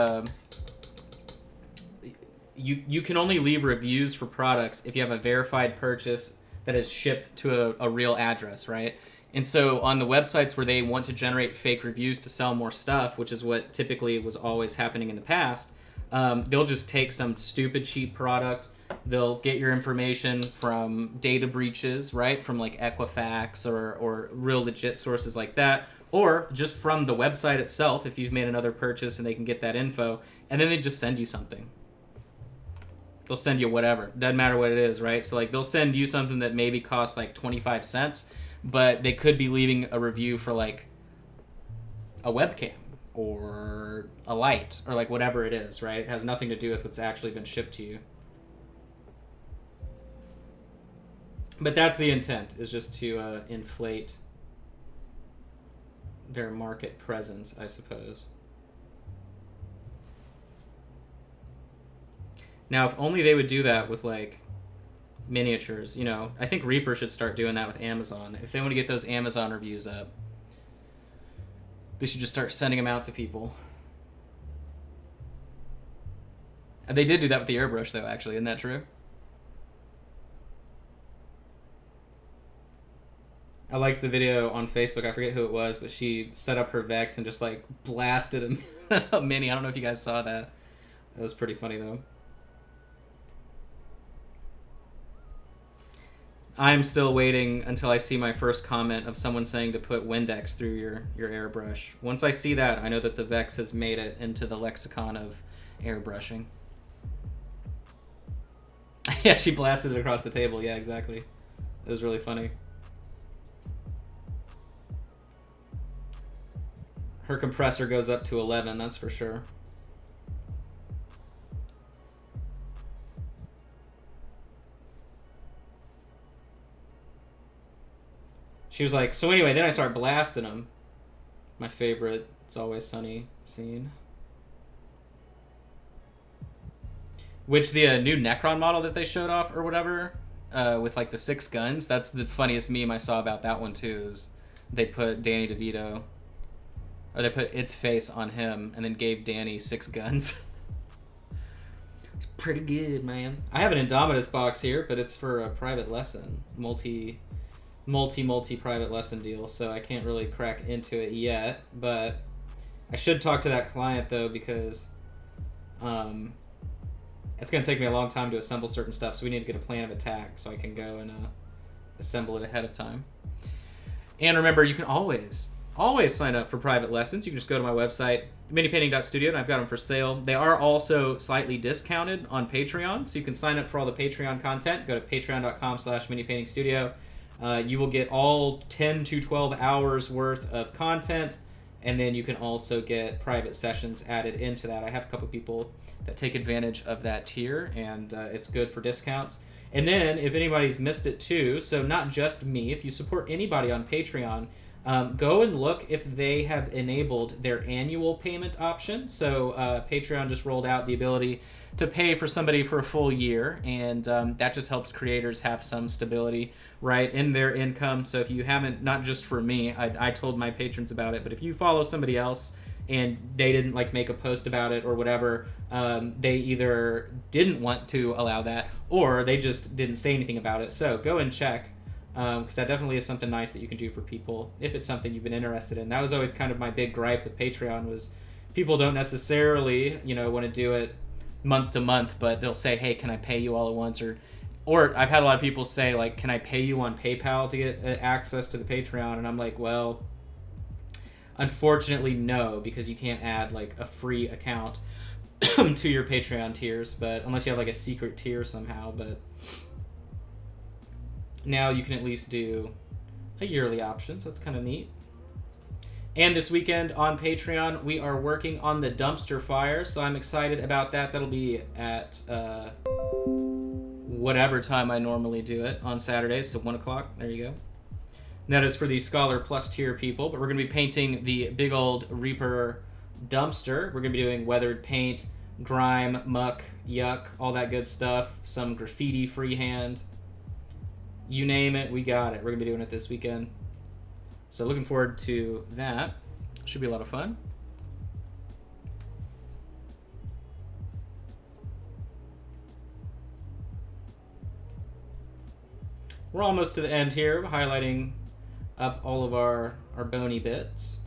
you can only leave reviews for products if you have a verified purchase that is shipped to a real address, right? And so on the websites where they want to generate fake reviews to sell more stuff, which is what typically was always happening in the past, they'll just take some stupid cheap product. They'll get your information from data breaches, right? From like Equifax or real legit sources like that. Or just from the website itself, if you've made another purchase and they can get that info, and then they just send you something. They'll send you whatever. Doesn't matter what it is, right? So like they'll send you something that maybe costs like 25 cents, but they could be leaving a review for like a webcam or a light or like whatever it is, right? It has nothing to do with what's actually been shipped to you. But that's the intent, is just to inflate their market presence, I suppose. Now, if only they would do that with, like, miniatures, I think Reaper should start doing that with Amazon. If they want to get those Amazon reviews up, they should just start sending them out to people. And they did do that with the airbrush, though, actually. Isn't that true? I liked the video on Facebook. I forget who it was, but she set up her Vex and just, like, blasted a mini. I don't know if you guys saw that. That was pretty funny, though. I'm still waiting until I see my first comment of someone saying to put Windex through your airbrush. Once I see that, I know that the Vex has made it into the lexicon of airbrushing. Yeah, she blasted it across the table. Yeah, exactly. It was really funny. Her compressor goes up to 11, that's for sure. She was like, so anyway, then I start blasting them. My favorite It's Always Sunny scene. Which the new Necron model that they showed off or whatever, with like the 6 guns, that's the funniest meme I saw about that one too, is they put Danny DeVito, or they put its face on him and then gave Danny 6 guns. It's pretty good, man. I have an Indomitus box here, but it's for a private lesson. Multi private lesson deal, so I can't really crack into it yet, but I should talk to that client though, because it's going to take me a long time to assemble certain stuff, so we need to get a plan of attack so I can go and assemble it ahead of time. And remember, you can always sign up for private lessons. You can just go to my website, minipainting.studio, and I've got them for sale. They are also slightly discounted on Patreon, so you can sign up for all the Patreon content. Go to patreon.com/minipaintingstudio. You will get all 10 to 12 hours worth of content, and then you can also get private sessions added into that. I have a couple people that take advantage of that tier, and it's good for discounts. And then, if anybody's missed it too, so not just me, if you support anybody on Patreon, go and look if they have enabled their annual payment option. So Patreon just rolled out the ability to pay for somebody for a full year, and that just helps creators have some stability, right, in their income. So if you haven't, not just for me, I told my patrons about it, but if you follow somebody else and they didn't like make a post about it or whatever, they either didn't want to allow that or they just didn't say anything about it. So go and check, because that definitely is something nice that you can do for people if it's something you've been interested in. That was always kind of my big gripe with Patreon, was people don't necessarily, want to do it month to month, but they'll say, hey, can I pay you all at once? Or I've had a lot of people say, like, can I pay you on PayPal to get access to the Patreon? And I'm like, well, unfortunately, no, because you can't add like a free account to your Patreon tiers, but unless you have like a secret tier somehow. But now you can at least do a yearly option, so it's kind of neat. And this weekend on Patreon, we are working on the dumpster fire, so I'm excited about that. That'll be at whatever time I normally do it on Saturdays, so 1 o'clock. There you go. And that is for the Scholar Plus tier people, but we're going to be painting the big old Reaper dumpster. We're going to be doing weathered paint, grime, muck, yuck, all that good stuff, some graffiti freehand. You name it, we got it. We're going to be doing it this weekend. So looking forward to that. Should be a lot of fun. We're almost to the end here, highlighting up all of our bony bits.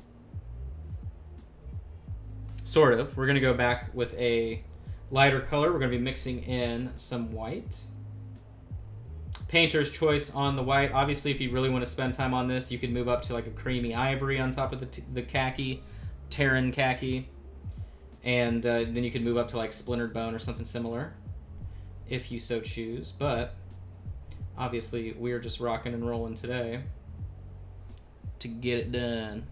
Sort of. We're going to go back with a lighter color. We're going to be mixing in some white. Painter's choice on the white. Obviously, if you really want to spend time on this, you could move up to like a creamy ivory on top of the khaki, Terran khaki, and then you could move up to like splintered bone or something similar, if you so choose. But obviously, we're just rocking and rolling today to get it done.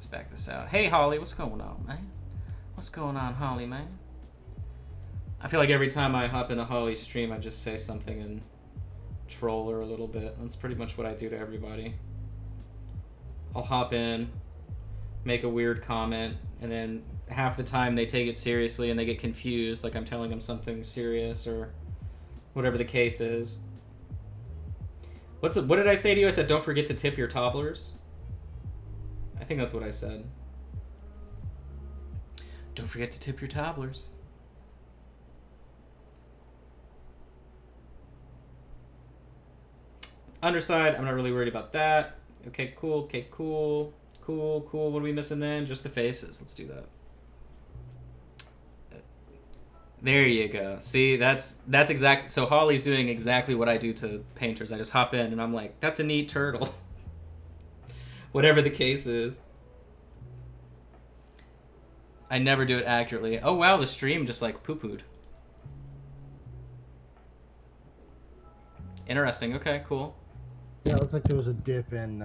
Back this out. Hey, Holly, what's going on, man? What's going on, Holly, man? I feel like every time I hop into Holly's stream, I just say something and troll her a little bit. That's pretty much what I do to everybody. I'll hop in, make a weird comment, and then half the time they take it seriously and they get confused, like I'm telling them something serious or whatever the case is. What did I say to you? I said, don't forget to tip your toddlers. I think that's what I said. Don't forget to tip your toddlers. Underside, I'm not really worried about that. Okay, cool. Okay, cool. Cool, cool. What are we missing then? Just the faces. Let's do that. There you go. See, that's exactly... So Holly's doing exactly what I do to painters. I just hop in and I'm like, that's a neat turtle. Whatever the case is. I never do it accurately. Oh, wow, the stream just, like, poo-pooed. Interesting. Okay, cool. Yeah, it looked like there was a dip in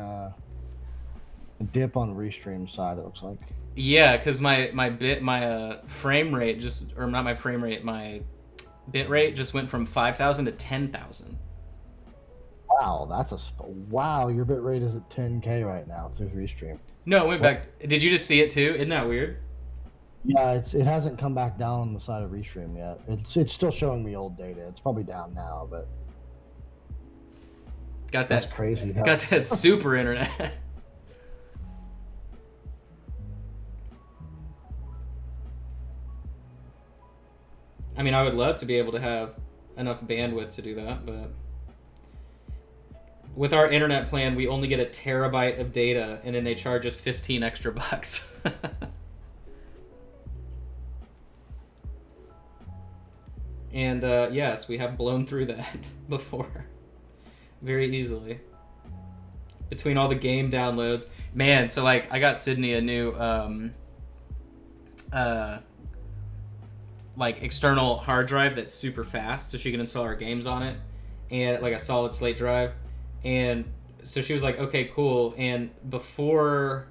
A dip on restream side, it looks like. Yeah, because my frame rate just, or not my frame rate, my bit rate just went from 5,000 to 10,000. Wow, wow. Your bit rate is at 10K right now through restream. No, it went What? back. Did you just see it too? Isn't that weird? Yeah, it hasn't come back down on the side of restream yet. It's still showing me old data. It's probably down now, but Got that's that. crazy. Got that super internet. I mean, I would love to be able to have enough bandwidth to do that, but with our internet plan, we only get a terabyte of data, and then they charge us 15 extra bucks. And yes, we have blown through that before very easily. Between all the game downloads, man. So like, I got Sydney a new uh, like external hard drive that's super fast, so she can install our games on it, and like a solid slate drive. And so she was like, okay, cool. And before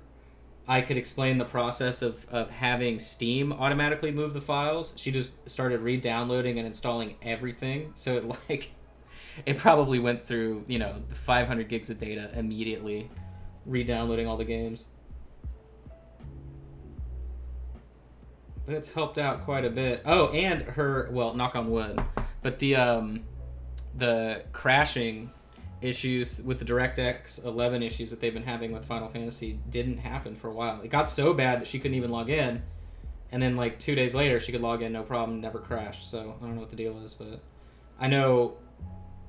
I could explain the process of having Steam automatically move the files, she just started re-downloading and installing everything. So it like, it probably went through, the 500 gigs of data immediately, re-downloading all the games. But it's helped out quite a bit. Oh, and her, well, knock on wood, but the crashing issues with the DirectX 11 issues that they've been having with Final Fantasy didn't happen for a while. It got so bad that she couldn't even log in, and then like 2 days later she could log in, no problem, never crashed. So I don't know what the deal is, but I know,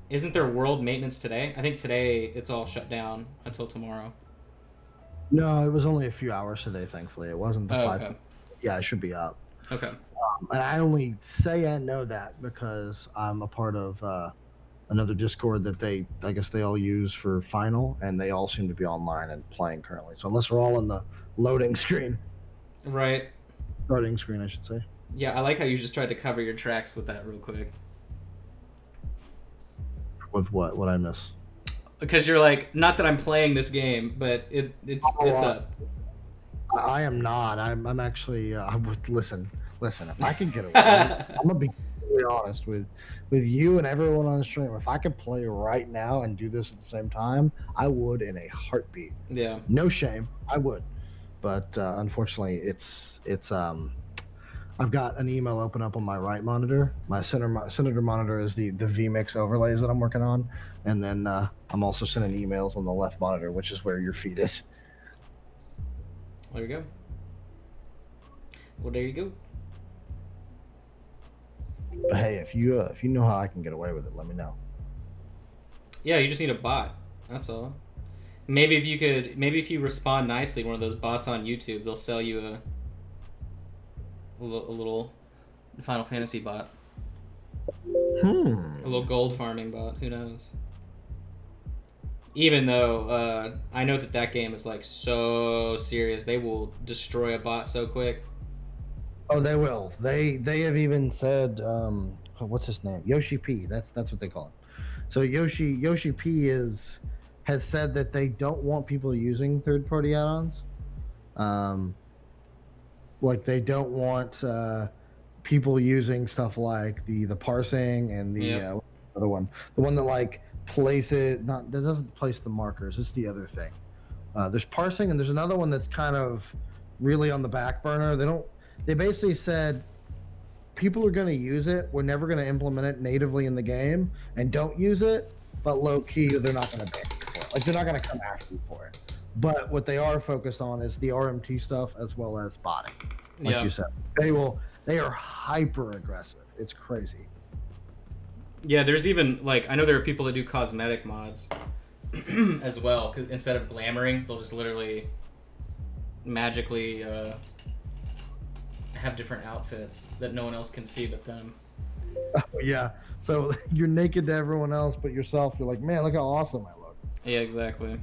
isn't there world maintenance today? I think today it's all shut down until tomorrow. No, it was only a few hours today. Thankfully, it wasn't the Oh, five. okay. Yeah, it should be up. Okay. And I only say and know that because I'm a part of another Discord that I guess they all use for final, and they all seem to be online and playing currently. So unless we're all in the loading screen, Right. starting screen, I should say. Yeah, I like how you just tried to cover your tracks with that real quick. With what? What I miss? Because you're like, not that I'm playing this game, but it's up. I am not. I'm actually. I would listen. Listen. If I could get away, I'm gonna be really honest with you and everyone on the stream. If I could play right now and do this at the same time, I would in a heartbeat. Yeah. No shame, I would. But unfortunately, it's I've got an email open up on my right monitor. My center monitor is the vMix overlays that I'm working on, and then I'm also sending emails on the left monitor, which is where your feed is. There you go. Well, there you go. But hey, if you know how I can get away with it, let me know. Yeah, you just need a bot. That's all. Maybe if you respond nicely, one of those bots on YouTube, they'll sell you a little Final Fantasy bot. A little gold farming bot. Who knows? Even though I know that game is like so serious, they will destroy a bot so quick. Oh, they will. They have even said, what's his name? Yoshi P. That's what they call him. So Yoshi P has said that they don't want people using third-party add-ons. Like they don't want people using stuff like the parsing and the Yep. other one, the one that like that doesn't place the markers. It's the other thing. There's parsing and there's another one that's kind of really on the back burner. They basically said people are going to use it. We're never going to implement it natively in the game, and don't use it. But low key, they're not going to ban you for it. Like they're not going to come after you for it. But what they are focused on is the RMT stuff as well as botting. Like you said, they are hyper aggressive. It's crazy. Yeah, there's even like, I know there are people that do cosmetic mods as well, because instead of glamoring, they'll just literally magically have different outfits that no one else can see but them. Oh, yeah. So you're naked to everyone else but yourself. You're like, man, look how awesome I look. Yeah, exactly.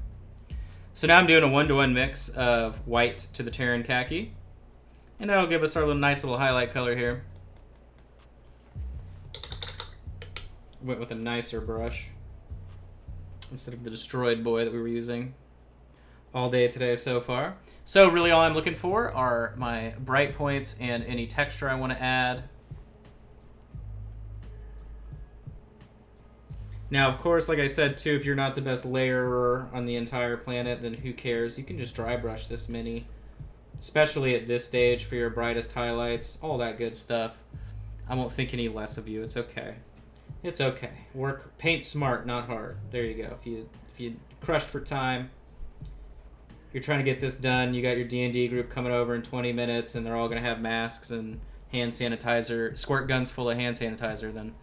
So now I'm doing a 1-to-1 mix of white to the Terran khaki, and that'll give us our nice little highlight color here. Went with a nicer brush instead of the destroyed boy that we were using. all day today so far. So really all I'm looking for are my bright points and any texture I want to add. Now, of course, like I said too, if you're not the best layerer on the entire planet, then who cares? You can just dry brush this mini, especially at this stage for your brightest highlights, all that good stuff. I won't think any less of you. It's okay. It's okay. Paint smart, not hard. There you go. If you crushed for time, you're trying to get this done. You got your D&D group coming over in 20 minutes, and they're all gonna have masks and hand sanitizer, squirt guns full of hand sanitizer. Then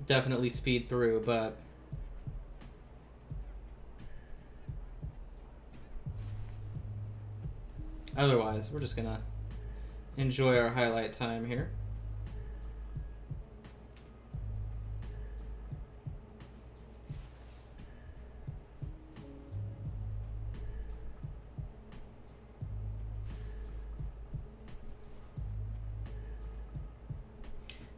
definitely speed through, but otherwise, we're just gonna enjoy our highlight time here.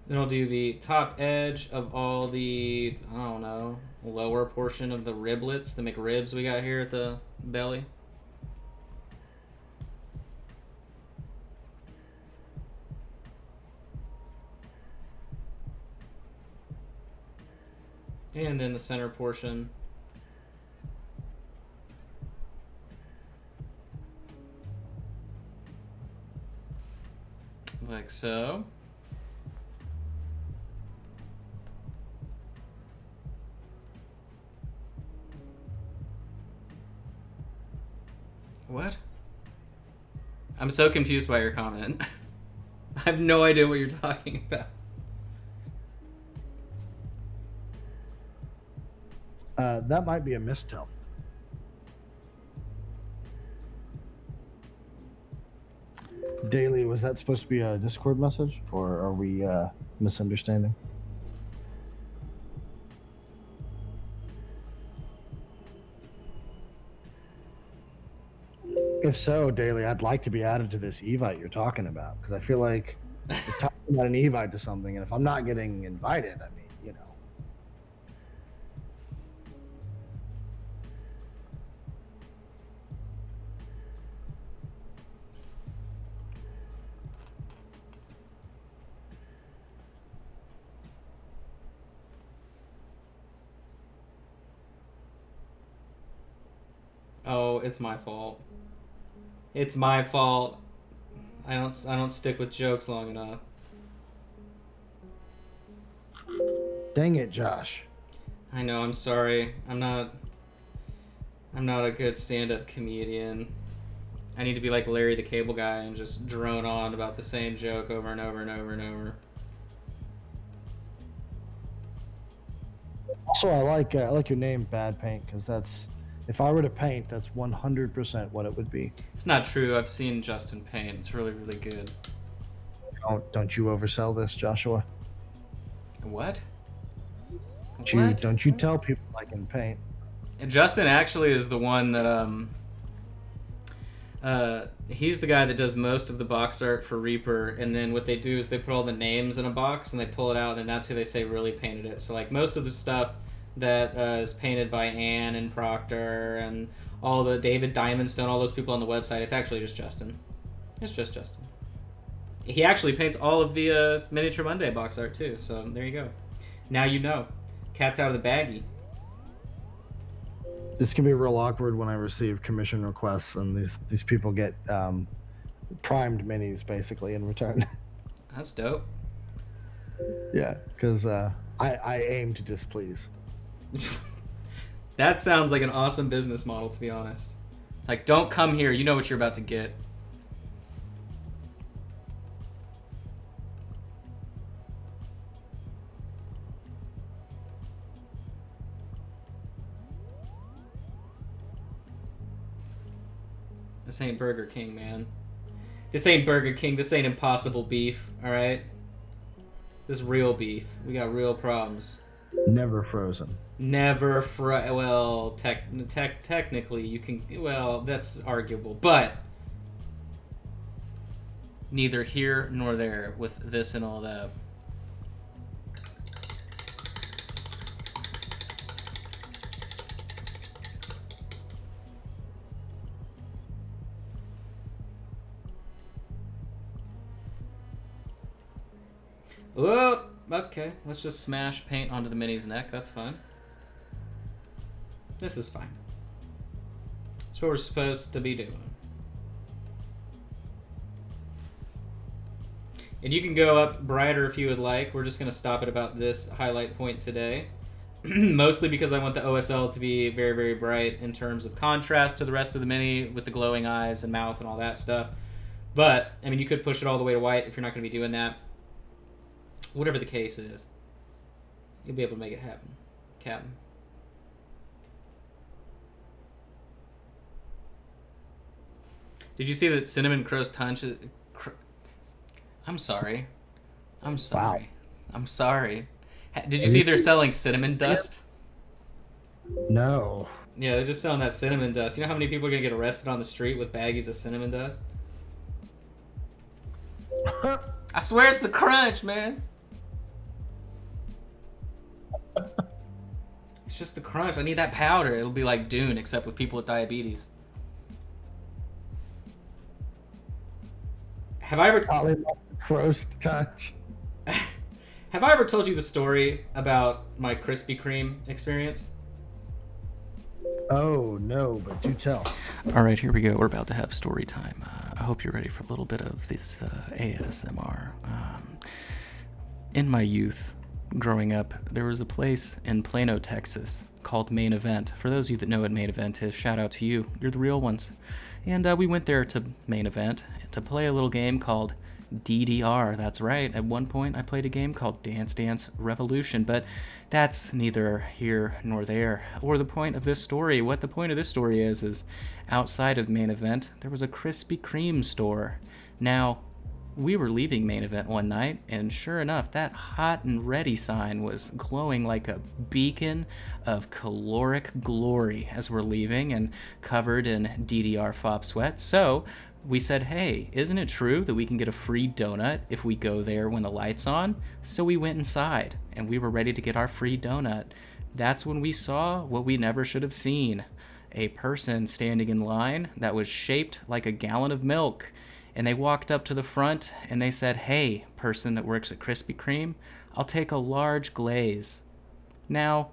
Then I'll do the top edge of all the, I don't know, lower portion of the riblets, the McRibs we got here at the belly. And then the center portion. Like so. What? I'm so confused by your comment. I have no idea what you're talking about. That might be a mistell. Daily, was that supposed to be a Discord message, or are we misunderstanding? If so, Daily, I'd like to be added to this Evite you're talking about, because I feel like you're talking about an Evite to something, and if I'm not getting invited, I mean, you know. Oh, it's my fault. It's my fault. I don't stick with jokes long enough. Dang it, Josh. I know, I'm sorry. I'm not a good stand-up comedian. I need to be like Larry the Cable Guy and just drone on about the same joke over and over and over and over. Also, I like your name, Bad Paint, because that's, if I were to paint, that's 100% what it would be. It's not true. I've seen Justin paint. It's really, really good. Don't you oversell this, Joshua? What? Don't you tell people I can paint. Justin actually is the one that he's the guy that does most of the box art for Reaper, and then what they do is they put all the names in a box and they pull it out, and that's who they say really painted it. So like most of the stuff that is painted by Ann and Proctor and all the David Diamondstone, all those people on the website, it's actually just Justin. It's just Justin. He actually paints all of the Miniature Monday box art too, so there you go. Now you know. Cat's out of the baggie. This can be real awkward when I receive commission requests and these people get primed minis basically in return. That's dope. Yeah, because I aim to displease. That sounds like an awesome business model, to be honest. It's like, don't come here. You know what you're about to get. This ain't Burger King, man. This ain't Burger King. This ain't Impossible Beef, alright? This is real beef. We got real problems. Never frozen. Never well, technically you can, well, that's arguable, but neither here nor there with this and all that. Oh, okay. Let's just smash paint onto the mini's neck. That's fine. This is fine. That's what we're supposed to be doing. And you can go up brighter if you would like. We're just going to stop at about this highlight point today. Mostly because I want the OSL to be very, very bright in terms of contrast to the rest of the Mini with the glowing eyes and mouth and all that stuff. But, I mean, you could push it all the way to white if you're not going to be doing that. Whatever the case is, you'll be able to make it happen, Captain. Did you see that Cinnamon Crow's Punch? I'm sorry. I'm sorry. Wow. I'm sorry. Did you see they're selling cinnamon dust? No. Yeah, they're just selling that cinnamon dust. You know how many people are going to get arrested on the street with baggies of cinnamon dust? I swear it's the crunch, man. It's just the crunch. I need that powder. It'll be like Dune, except with people with diabetes. Have I ever... Crow's touch. Have I ever told you the story about my Krispy Kreme experience? Oh, no, but do tell. All right, here we go. We're about to have story time. I hope you're ready for a little bit of this ASMR. In my youth, growing up, there was a place in Plano, Texas called Main Event. For those of you that know what Main Event is, shout out to you. You're the real ones. And we went there to Main Event to play a little game called DDR. That's right. At one point, I played a game called Dance Dance Revolution, but that's neither here nor there, or the point of this story. What the point of this story is outside of Main Event, there was a Krispy Kreme store. Now, we were leaving Main Event one night, and sure enough, that hot and ready sign was glowing like a beacon of caloric glory as we're leaving and covered in DDR FOB sweat. So we said, hey, isn't it true that we can get a free donut if we go there when the light's on? So we went inside, and we were ready to get our free donut. That's when we saw what we never should have seen. A person standing in line that was shaped like a gallon of milk. And they walked up to the front, and they said, hey, person that works at Krispy Kreme, I'll take a large glaze. Now,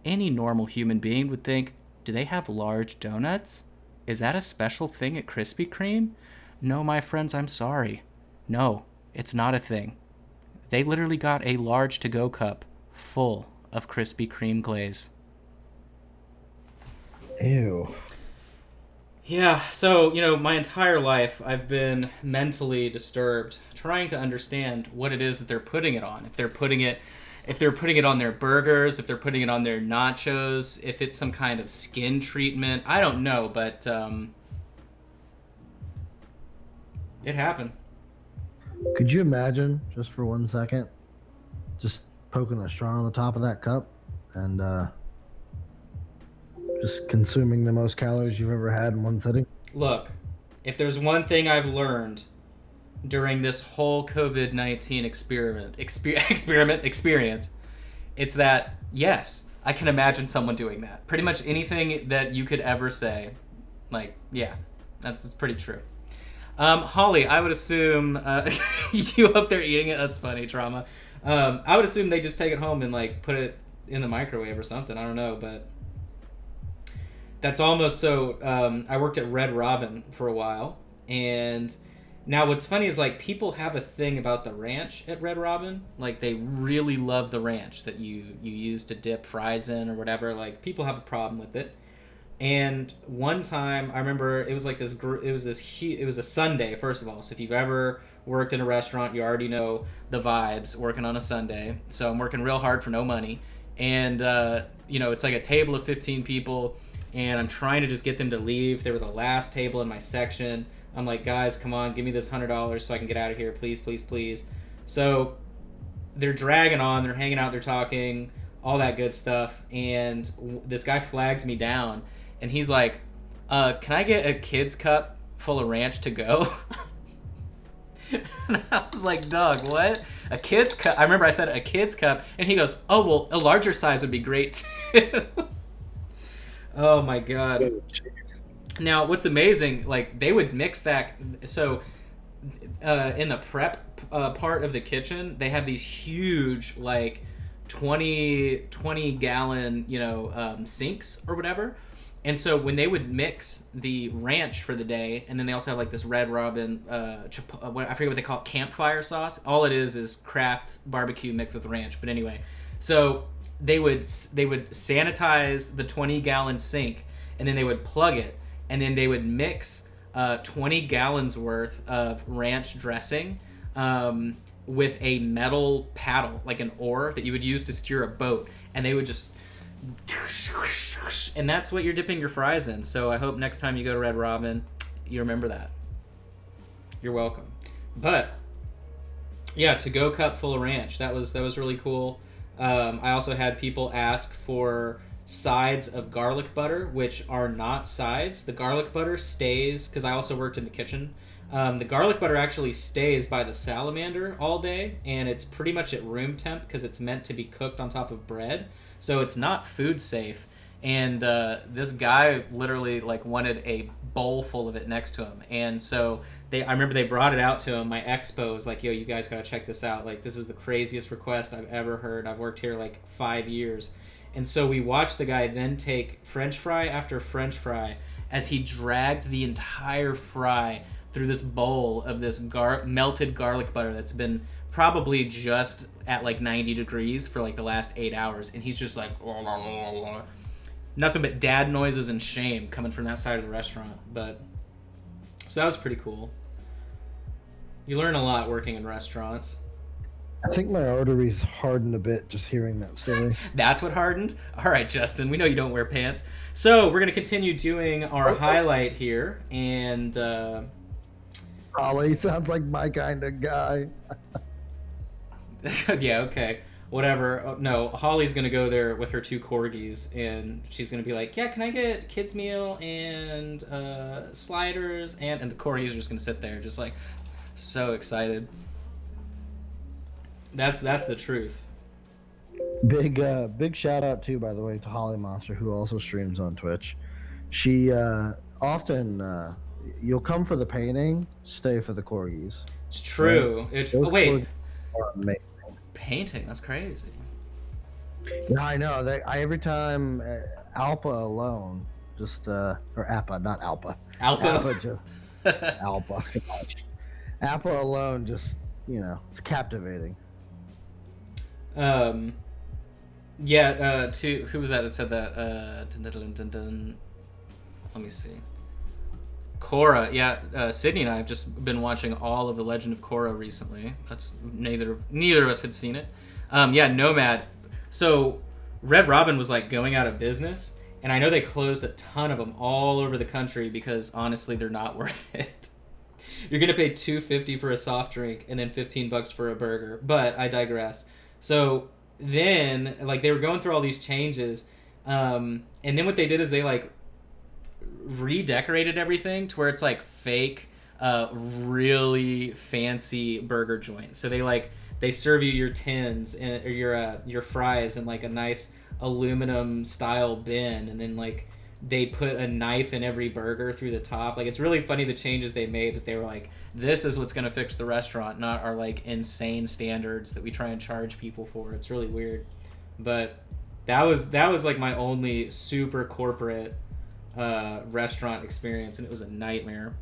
any normal human being would think, do they have large donuts? Is that a special thing at Krispy Kreme? No, my friends, I'm sorry. No, it's not a thing. They literally got a large to-go cup full of Krispy Kreme glaze. Ew. Yeah, so, my entire life I've been mentally disturbed trying to understand what it is that they're putting it on. If they're putting it on their burgers, if they're putting it on their nachos, if it's some kind of skin treatment. I don't know, but it happened. Could you imagine, just for 1 second, just poking a straw on the top of that cup and just consuming the most calories you've ever had in one sitting? Look, if there's one thing I've learned during this whole COVID-19 experience, it's that, yes, I can imagine someone doing that. Pretty much anything that you could ever say. Like, yeah, that's pretty true. Holly, I would assume, you up there eating it, that's funny, Trauma. I would assume they just take it home and, put it in the microwave or something. I don't know, but that's almost so. I worked at Red Robin for a while, and now what's funny is people have a thing about the ranch at Red Robin. They really love the ranch that you use to dip fries in or whatever. People have a problem with it. And one time I remember it was it was a Sunday, first of all. So if you've ever worked in a restaurant, you already know the vibes working on a Sunday. So I'm working real hard for no money, and it's like a table of 15 people. And I'm trying to just get them to leave. They were the last table in my section. I'm like, guys, come on, give me this $100 so I can get out of here, please, please, please. So they're dragging on, they're hanging out, they're talking, all that good stuff. And this guy flags me down, and he's like, can I get a kid's cup full of ranch to go? And I was like, Doug, what? A kid's cup? I remember I said a kid's cup, and he goes, oh, well, a larger size would be great, too. Oh my god. Now, what's amazing, they would mix that. So in the prep part of the kitchen, they have these huge like 20 gallon sinks or whatever. And so when they would mix the ranch for the day, and then they also have like this Red Robin, I forget what they call it, campfire sauce. All it is Kraft barbecue mixed with ranch. But anyway, so they would sanitize the 20 gallon sink, and then they would plug it, and then they would mix 20 gallons worth of ranch dressing with a metal paddle, like an oar that you would use to steer a boat, and they would just, and that's what you're dipping your fries in. So I hope next time you go to Red Robin, you remember that. You're welcome. But yeah, to-go cup full of ranch. That was really cool. I also had people ask for sides of garlic butter, which are not sides. The garlic butter stays, because I also worked in the kitchen. The garlic butter actually stays by the salamander all day, and it's pretty much at room temp because it's meant to be cooked on top of bread. So it's not food safe. And this guy literally like wanted a bowl full of it next to him. And so I remember they brought it out to him. My expo was like, yo, you guys gotta check this out. Like, this is the craziest request I've ever heard. I've worked here like 5 years. And so we watched the guy then take French fry after French fry as he dragged the entire fry through this bowl of this melted garlic butter that's been probably just at like 90 degrees for like the last 8 hours. And he's just like, nothing but dad noises and shame coming from that side of the restaurant. But so that was pretty cool. You learn a lot working in restaurants. I think my arteries hardened a bit just hearing that story. That's what hardened? All right, Justin, we know you don't wear pants. So we're going to continue doing our highlight here. And Holly sounds like my kind of guy. yeah, okay. Whatever. Oh, no, Holly's going to go there with her 2 corgis, and she's going to be like, yeah, can I get kids meal and sliders? And the corgis are just going to sit there just like so excited. That's the truth. Big shout out too, by the way, to Holly Monster, who also streams on Twitch. She often you'll come for the painting, stay for the corgis. It's true. Right? Oh wait, amazing. Painting? That's crazy. Yeah, I know. Every time Alpa alone, just or Appa, not Alpa. Alpa. Alpa. Appa alone, just it's captivating. Yeah, who was that said that? Let me see. Korra, yeah. Sydney and I have just been watching all of The Legend of Korra recently. That's neither of us had seen it. Yeah, Nomad. So Red Robin was like going out of business, and I know they closed a ton of them all over the country because honestly, they're not worth it. You're gonna pay $2.50 for a soft drink and then $15 for a burger. But I digress. So then, like, they were going through all these changes, and then what they did is they like redecorated everything to where it's like fake, really fancy burger joints. So they serve you your tins and or your fries in like a nice aluminum style bin, and then like they put a knife in every burger through the top. Like, it's really funny the changes they made, that they were like, this is what's going to fix the restaurant, not our like insane standards that we try and charge people for. It's really weird. But that was like my only super corporate restaurant experience, and it was a nightmare.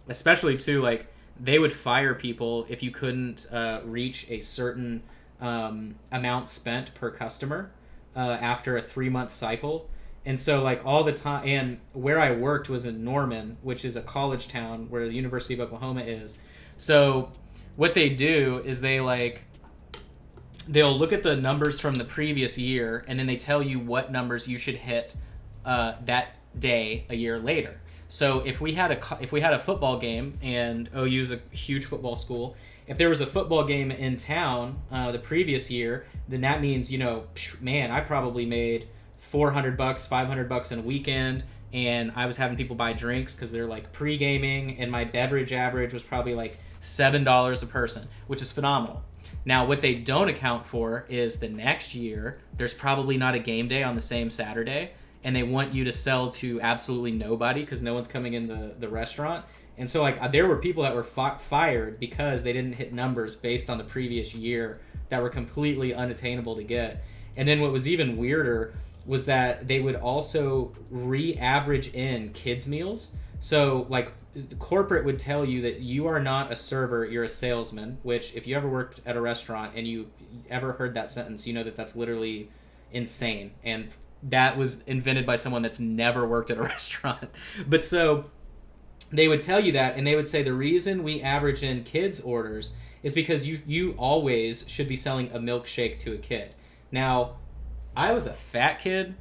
Especially too, like, they would fire people if you couldn't reach a certain amount spent per customer after a 3-month cycle. And so, like, all the time, and where I worked was in Norman, which is a college town where the University of Oklahoma is. So what they do is they'll look at the numbers from the previous year, and then they tell you what numbers you should hit that day a year later. So if we had a football game, and OU's a huge football school, if there was a football game in town the previous year, then that means, man, I probably made $400, $500 in a weekend, and I was having people buy drinks because they're like pre-gaming, and my beverage average was probably like $7 a person, which is phenomenal. Now, what they don't account for is the next year, there's probably not a game day on the same Saturday, and they want you to sell to absolutely nobody because no one's coming in the restaurant. And so like there were people that were fired because they didn't hit numbers based on the previous year that were completely unattainable to get. And then what was even weirder was that they would also re-average in kids meals. So like corporate would tell you that you are not a server, you're a salesman, which if you ever worked at a restaurant and you ever heard that sentence, you know that that's literally insane. And that was invented by someone that's never worked at a restaurant. But so they would tell you that, and they would say the reason we average in kids orders is because you always should be selling a milkshake to a kid. Now, I was a fat kid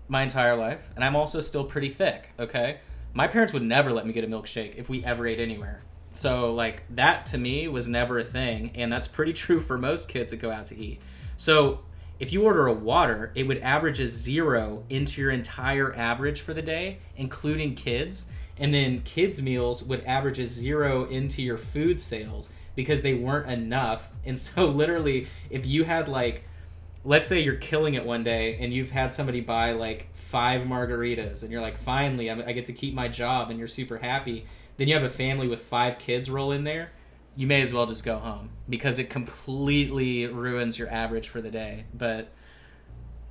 my entire life, and I'm also still pretty thick, okay? My parents would never let me get a milkshake if we ever ate anywhere. So, like, that to me was never a thing, and that's pretty true for most kids that go out to eat. So, if you order a water, it would average a 0 into your entire average for the day, including kids. And then kids' meals would average a 0 into your food sales because they weren't enough. And so, literally, if you had, like, let's say you're killing it one day and you've had somebody buy like 5 margaritas and you're like, finally, I get to keep my job, and you're super happy. Then you have a family with 5 kids roll in there. You may as well just go home because it completely ruins your average for the day. But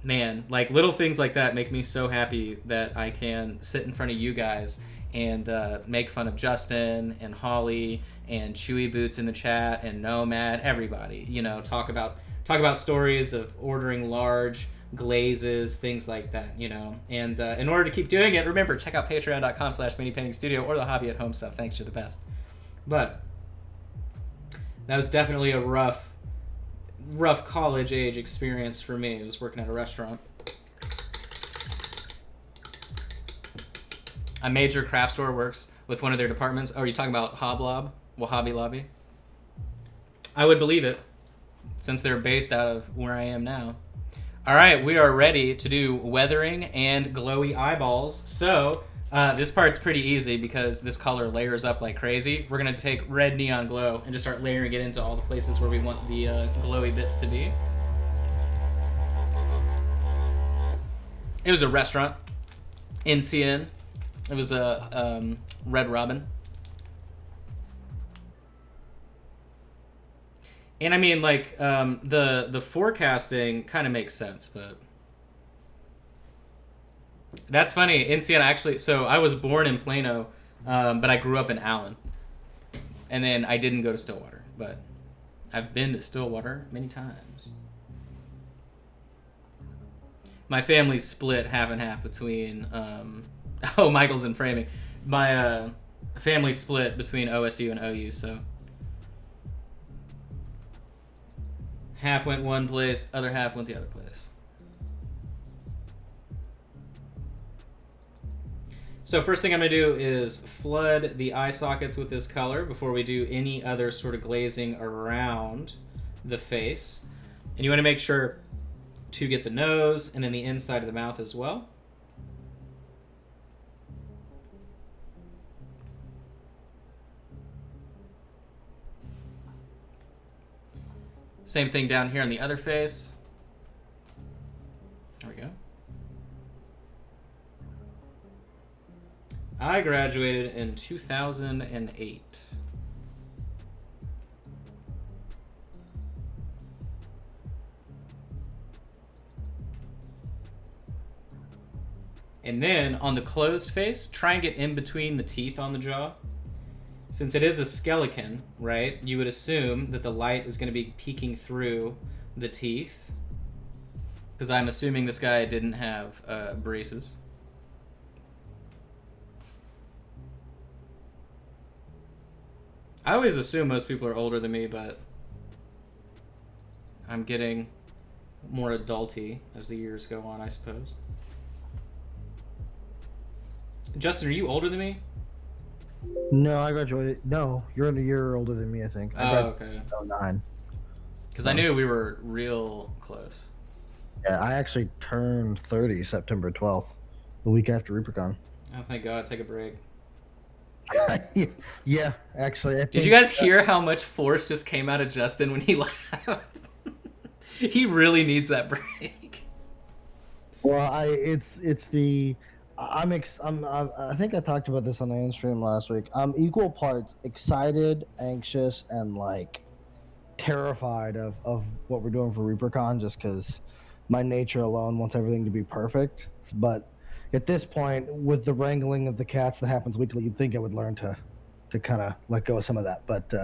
man, like little things like that make me so happy that I can sit in front of you guys and make fun of Justin and Holly and Chewy Boots in the chat and Nomad, everybody, you know, talk about stories of ordering large glazes, things like that, you know. And in order to keep doing it, remember, check out patreon.com/minipaintingstudio or the Hobby at Home stuff. Thanks, you're the best. But that was definitely a rough college age experience for me. I was working at a restaurant. A major craft store works with one of their departments. Oh, are you talking about Hoblob? Well, Hobby Lobby? I would believe it, since they're based out of where I am now. All right, we are ready to do weathering and glowy eyeballs. So this part's pretty easy because this color layers up like crazy. We're going to take red neon glow and just start layering it into all the places where we want the glowy bits to be. It was a restaurant in CN. It was a Red Robin. And I mean, like, the forecasting kind of makes sense, but that's funny. In Siena, actually, so I was born in Plano, but I grew up in Allen. And then I didn't go to Stillwater, but I've been to Stillwater many times. My family's split half and half between, Michael's in framing. My family split between OSU and OU, so half went one place, other half went the other place. So first thing I'm going to do is flood the eye sockets with this color before we do any other sort of glazing around the face. And you want to make sure to get the nose and then the inside of the mouth as well. Same thing down here on the other face. There we go. I graduated in 2008. And then on the closed face, try and get in between the teeth on the jaw. Since it is a skeleton, right, you would assume that the light is going to be peeking through the teeth. Because I'm assuming this guy didn't have braces. I always assume most people are older than me, but I'm getting more adulty as the years go on, I suppose. Justin, are you older than me? No, I graduated. No, you're a year older than me, I think. I okay. In 09. Because I knew we were real close. Yeah, I actually turned 30 September 12th, the week after ReaperCon. Oh, thank God. Take a break. Yeah, actually. Did you guys hear how much force just came out of Justin when he laughed? He really needs that break. Well, it's the I think I talked about this on the in stream last week. I'm equal parts excited, anxious, and like terrified of what we're doing for ReaperCon, just because my nature alone wants everything to be perfect. But at this point, with the wrangling of the cats that happens weekly, you'd think I would learn to kind of let go of some of that. But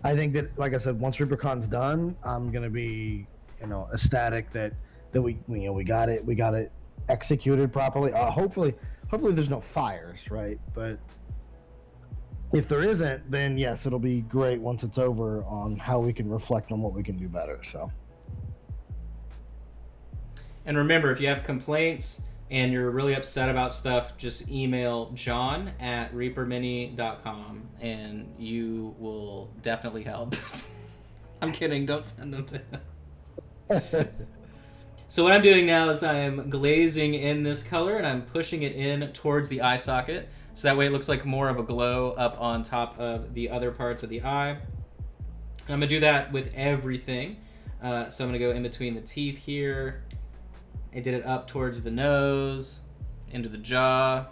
I think that, like I said, once ReaperCon's done, I'm gonna be, ecstatic that we got it executed properly. Hopefully there's no fires, right? But if there isn't, then yes, it'll be great once it's over on how we can reflect on what we can do better. So And remember, if you have complaints and you're really upset about stuff, just email john@reapermini.com and you will definitely help. I'm kidding. Don't send them to him. So what I'm doing now is I'm glazing in this color and I'm pushing it in towards the eye socket. So that way it looks like more of a glow up on top of the other parts of the eye. I'm going to do that with everything. So I'm going to go in between the teeth here. I did it up towards the nose, into the jaw.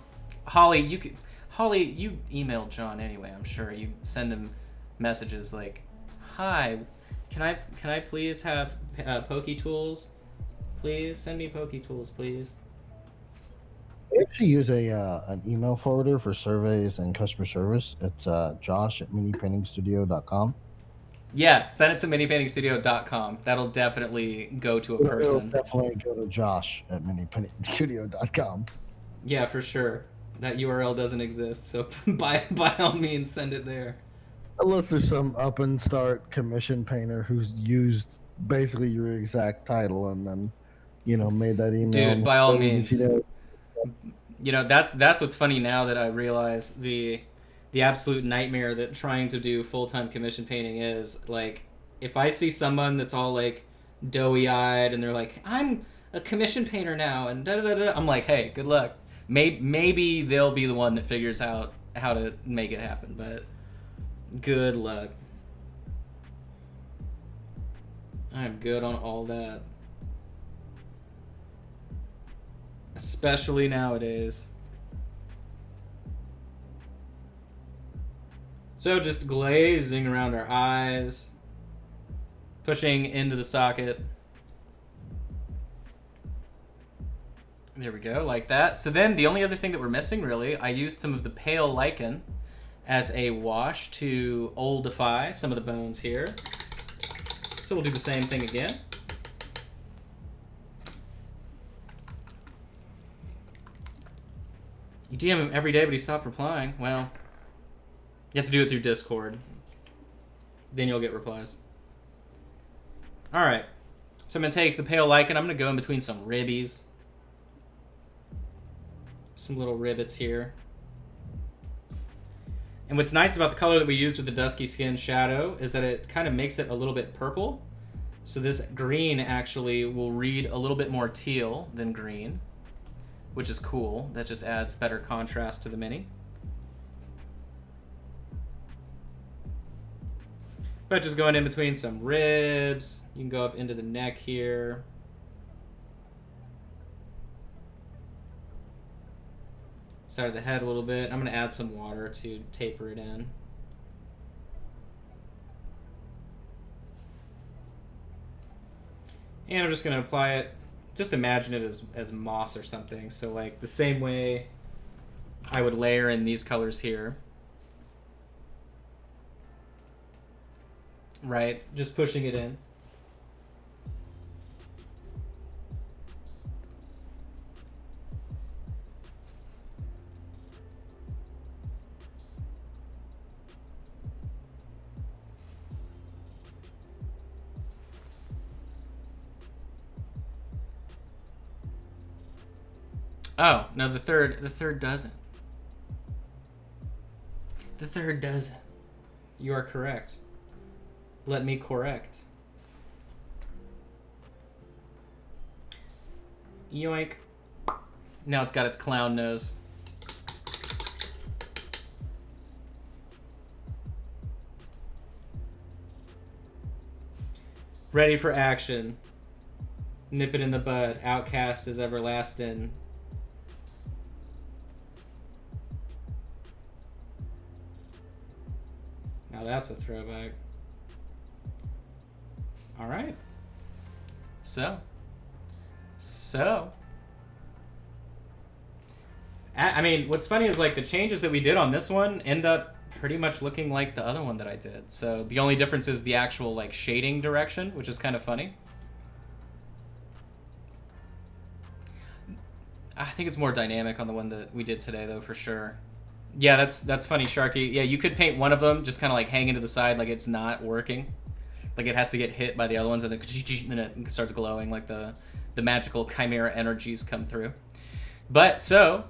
Holly, you emailed John anyway. I'm sure you send him messages like, "Hi, can I please have Pokey Tools? Please send me Pokey Tools, please." we actually use an email forwarder for surveys and customer service. It's josh@minipaintingstudio.com. Yeah, send it to minipaintingstudio.com. That'll definitely go to a It'll person. definitely go to josh@minipaintingstudio.com. Yeah, for sure. That URL doesn't exist, so by all means send it there. Unless there's some up and start commission painter who's used basically your exact title and then, made that email Dude, by all so easy means. to. That's what's funny now that I realize the absolute nightmare that trying to do full-time commission painting is. Like, if I see someone that's all like doughy-eyed and they're like, "I'm a commission painter now," and da da da, I'm like, "Hey, good luck." Maybe they'll be the one that figures out how to make it happen, but good luck. I'm good on all that. Especially nowadays. So just glazing around our eyes, pushing into the socket. There we go, like that. So then the only other thing that we're missing, really, I used some of the pale lichen as a wash to oldify some of the bones here. So we'll do the same thing again. You DM him every day, but he stopped replying. Well, you have to do it through Discord. Then you'll get replies. Alright. So I'm going to take the pale lichen. I'm going to go in between some ribbies. Some little rivets here. And what's nice about the color that we used with the Dusky Skin Shadow is that it kind of makes it a little bit purple. So this green actually will read a little bit more teal than green, which is cool. That just adds better contrast to the mini. But just going in between some ribs. You can go up into the neck here. Side of the head a little bit. I'm going to add some water to taper it in. And I'm just going to apply it. Just imagine it as moss or something. So like the same way I would layer in these colors here. Right? Just pushing it in. Oh, no, the third doesn't. The third doesn't. You are correct. Let me correct. Yoink. Now it's got its clown nose. Ready for action. Nip it in the bud. Outcast is everlasting. Now that's a throwback. All right. So. I mean, what's funny is like the changes that we did on this one end up pretty much looking like the other one that I did. So the only difference is the actual like shading direction, which is kind of funny. I think it's more dynamic on the one that we did today, though, for sure. Yeah, that's funny, Sharky. Yeah, you could paint one of them just kind of like hanging to the side, like it's not working, like it has to get hit by the other ones, and then it starts glowing, like the magical chimera energies come through. But so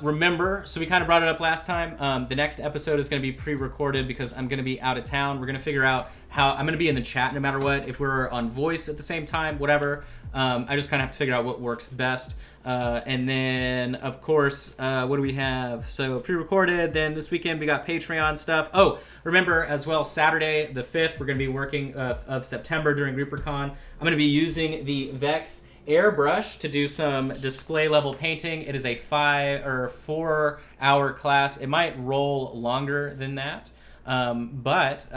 remember, so we kind of brought it up last time. The next episode is going to be pre-recorded because I'm going to be out of town. We're going to figure out how I'm going to be in the chat no matter what. If we're on voice at the same time, whatever. I just kind of have to figure out what works best. And then, of course, what do we have? So pre-recorded. Then this weekend we got Patreon stuff. Oh, remember as well, Saturday the 5th, we're going to be working of September during ReaperCon. I'm going to be using the Vex airbrush to do some display level painting. It is a 4 hour class. It might roll longer than that, but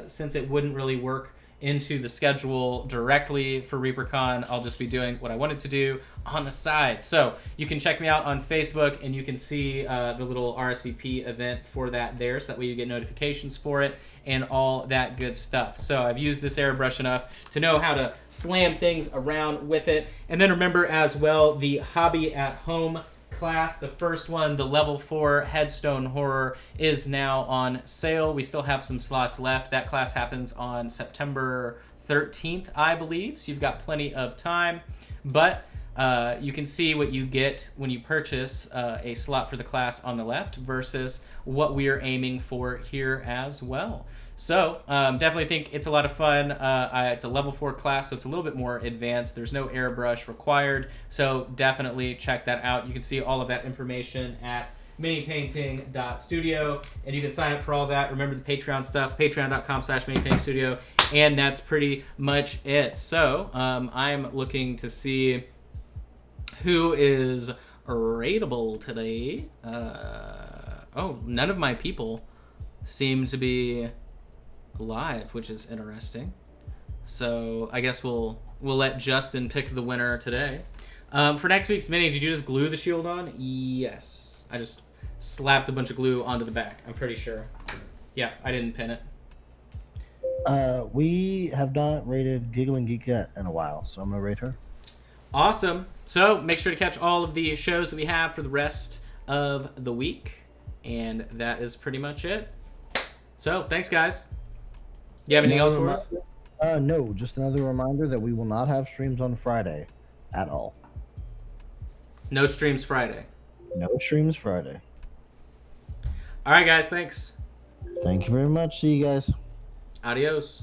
since it wouldn't really work into the schedule directly for ReaperCon, I'll just be doing what I wanted to do on the side. So you can check me out on Facebook, and you can see the little RSVP event for that there, so that way you get notifications for it and all that good stuff. So I've used this airbrush enough to know how to slam things around with it. And then remember as well, the Hobby at Home class, the first one, the level 4 Headstone Horror, is now on sale. We still have some slots left. That class happens on September 13th, I believe, so you've got plenty of time. But you can see what you get when you purchase a slot for the class on the left versus what we are aiming for here as well. So definitely think it's a lot of fun. It's a level 4 class, so it's a little bit more advanced. There's no airbrush required, so definitely check that out. You can see all of that information at minipainting.studio, and you can sign up for all that. Remember the Patreon stuff, patreon.com/minipaintingstudio, and that's pretty much it. So I'm looking to see who is rateable today. Oh, none of my people seem to be live, which is interesting. So I guess we'll let Justin pick the winner today. For next week's mini, did you just glue the shield on? Yes. I just slapped a bunch of glue onto the back, I'm pretty sure. Yeah, I didn't pin it. We have not rated Giggling Geek yet in a while, so I'm going to rate her. Awesome. So make sure to catch all of the shows that we have for the rest of the week. And that is pretty much it. So thanks, guys. You have anything else for us? No, just another reminder that we will not have streams on Friday at all. No streams Friday. No streams Friday. All right, guys. Thanks. Thank you very much. See you guys. Adios.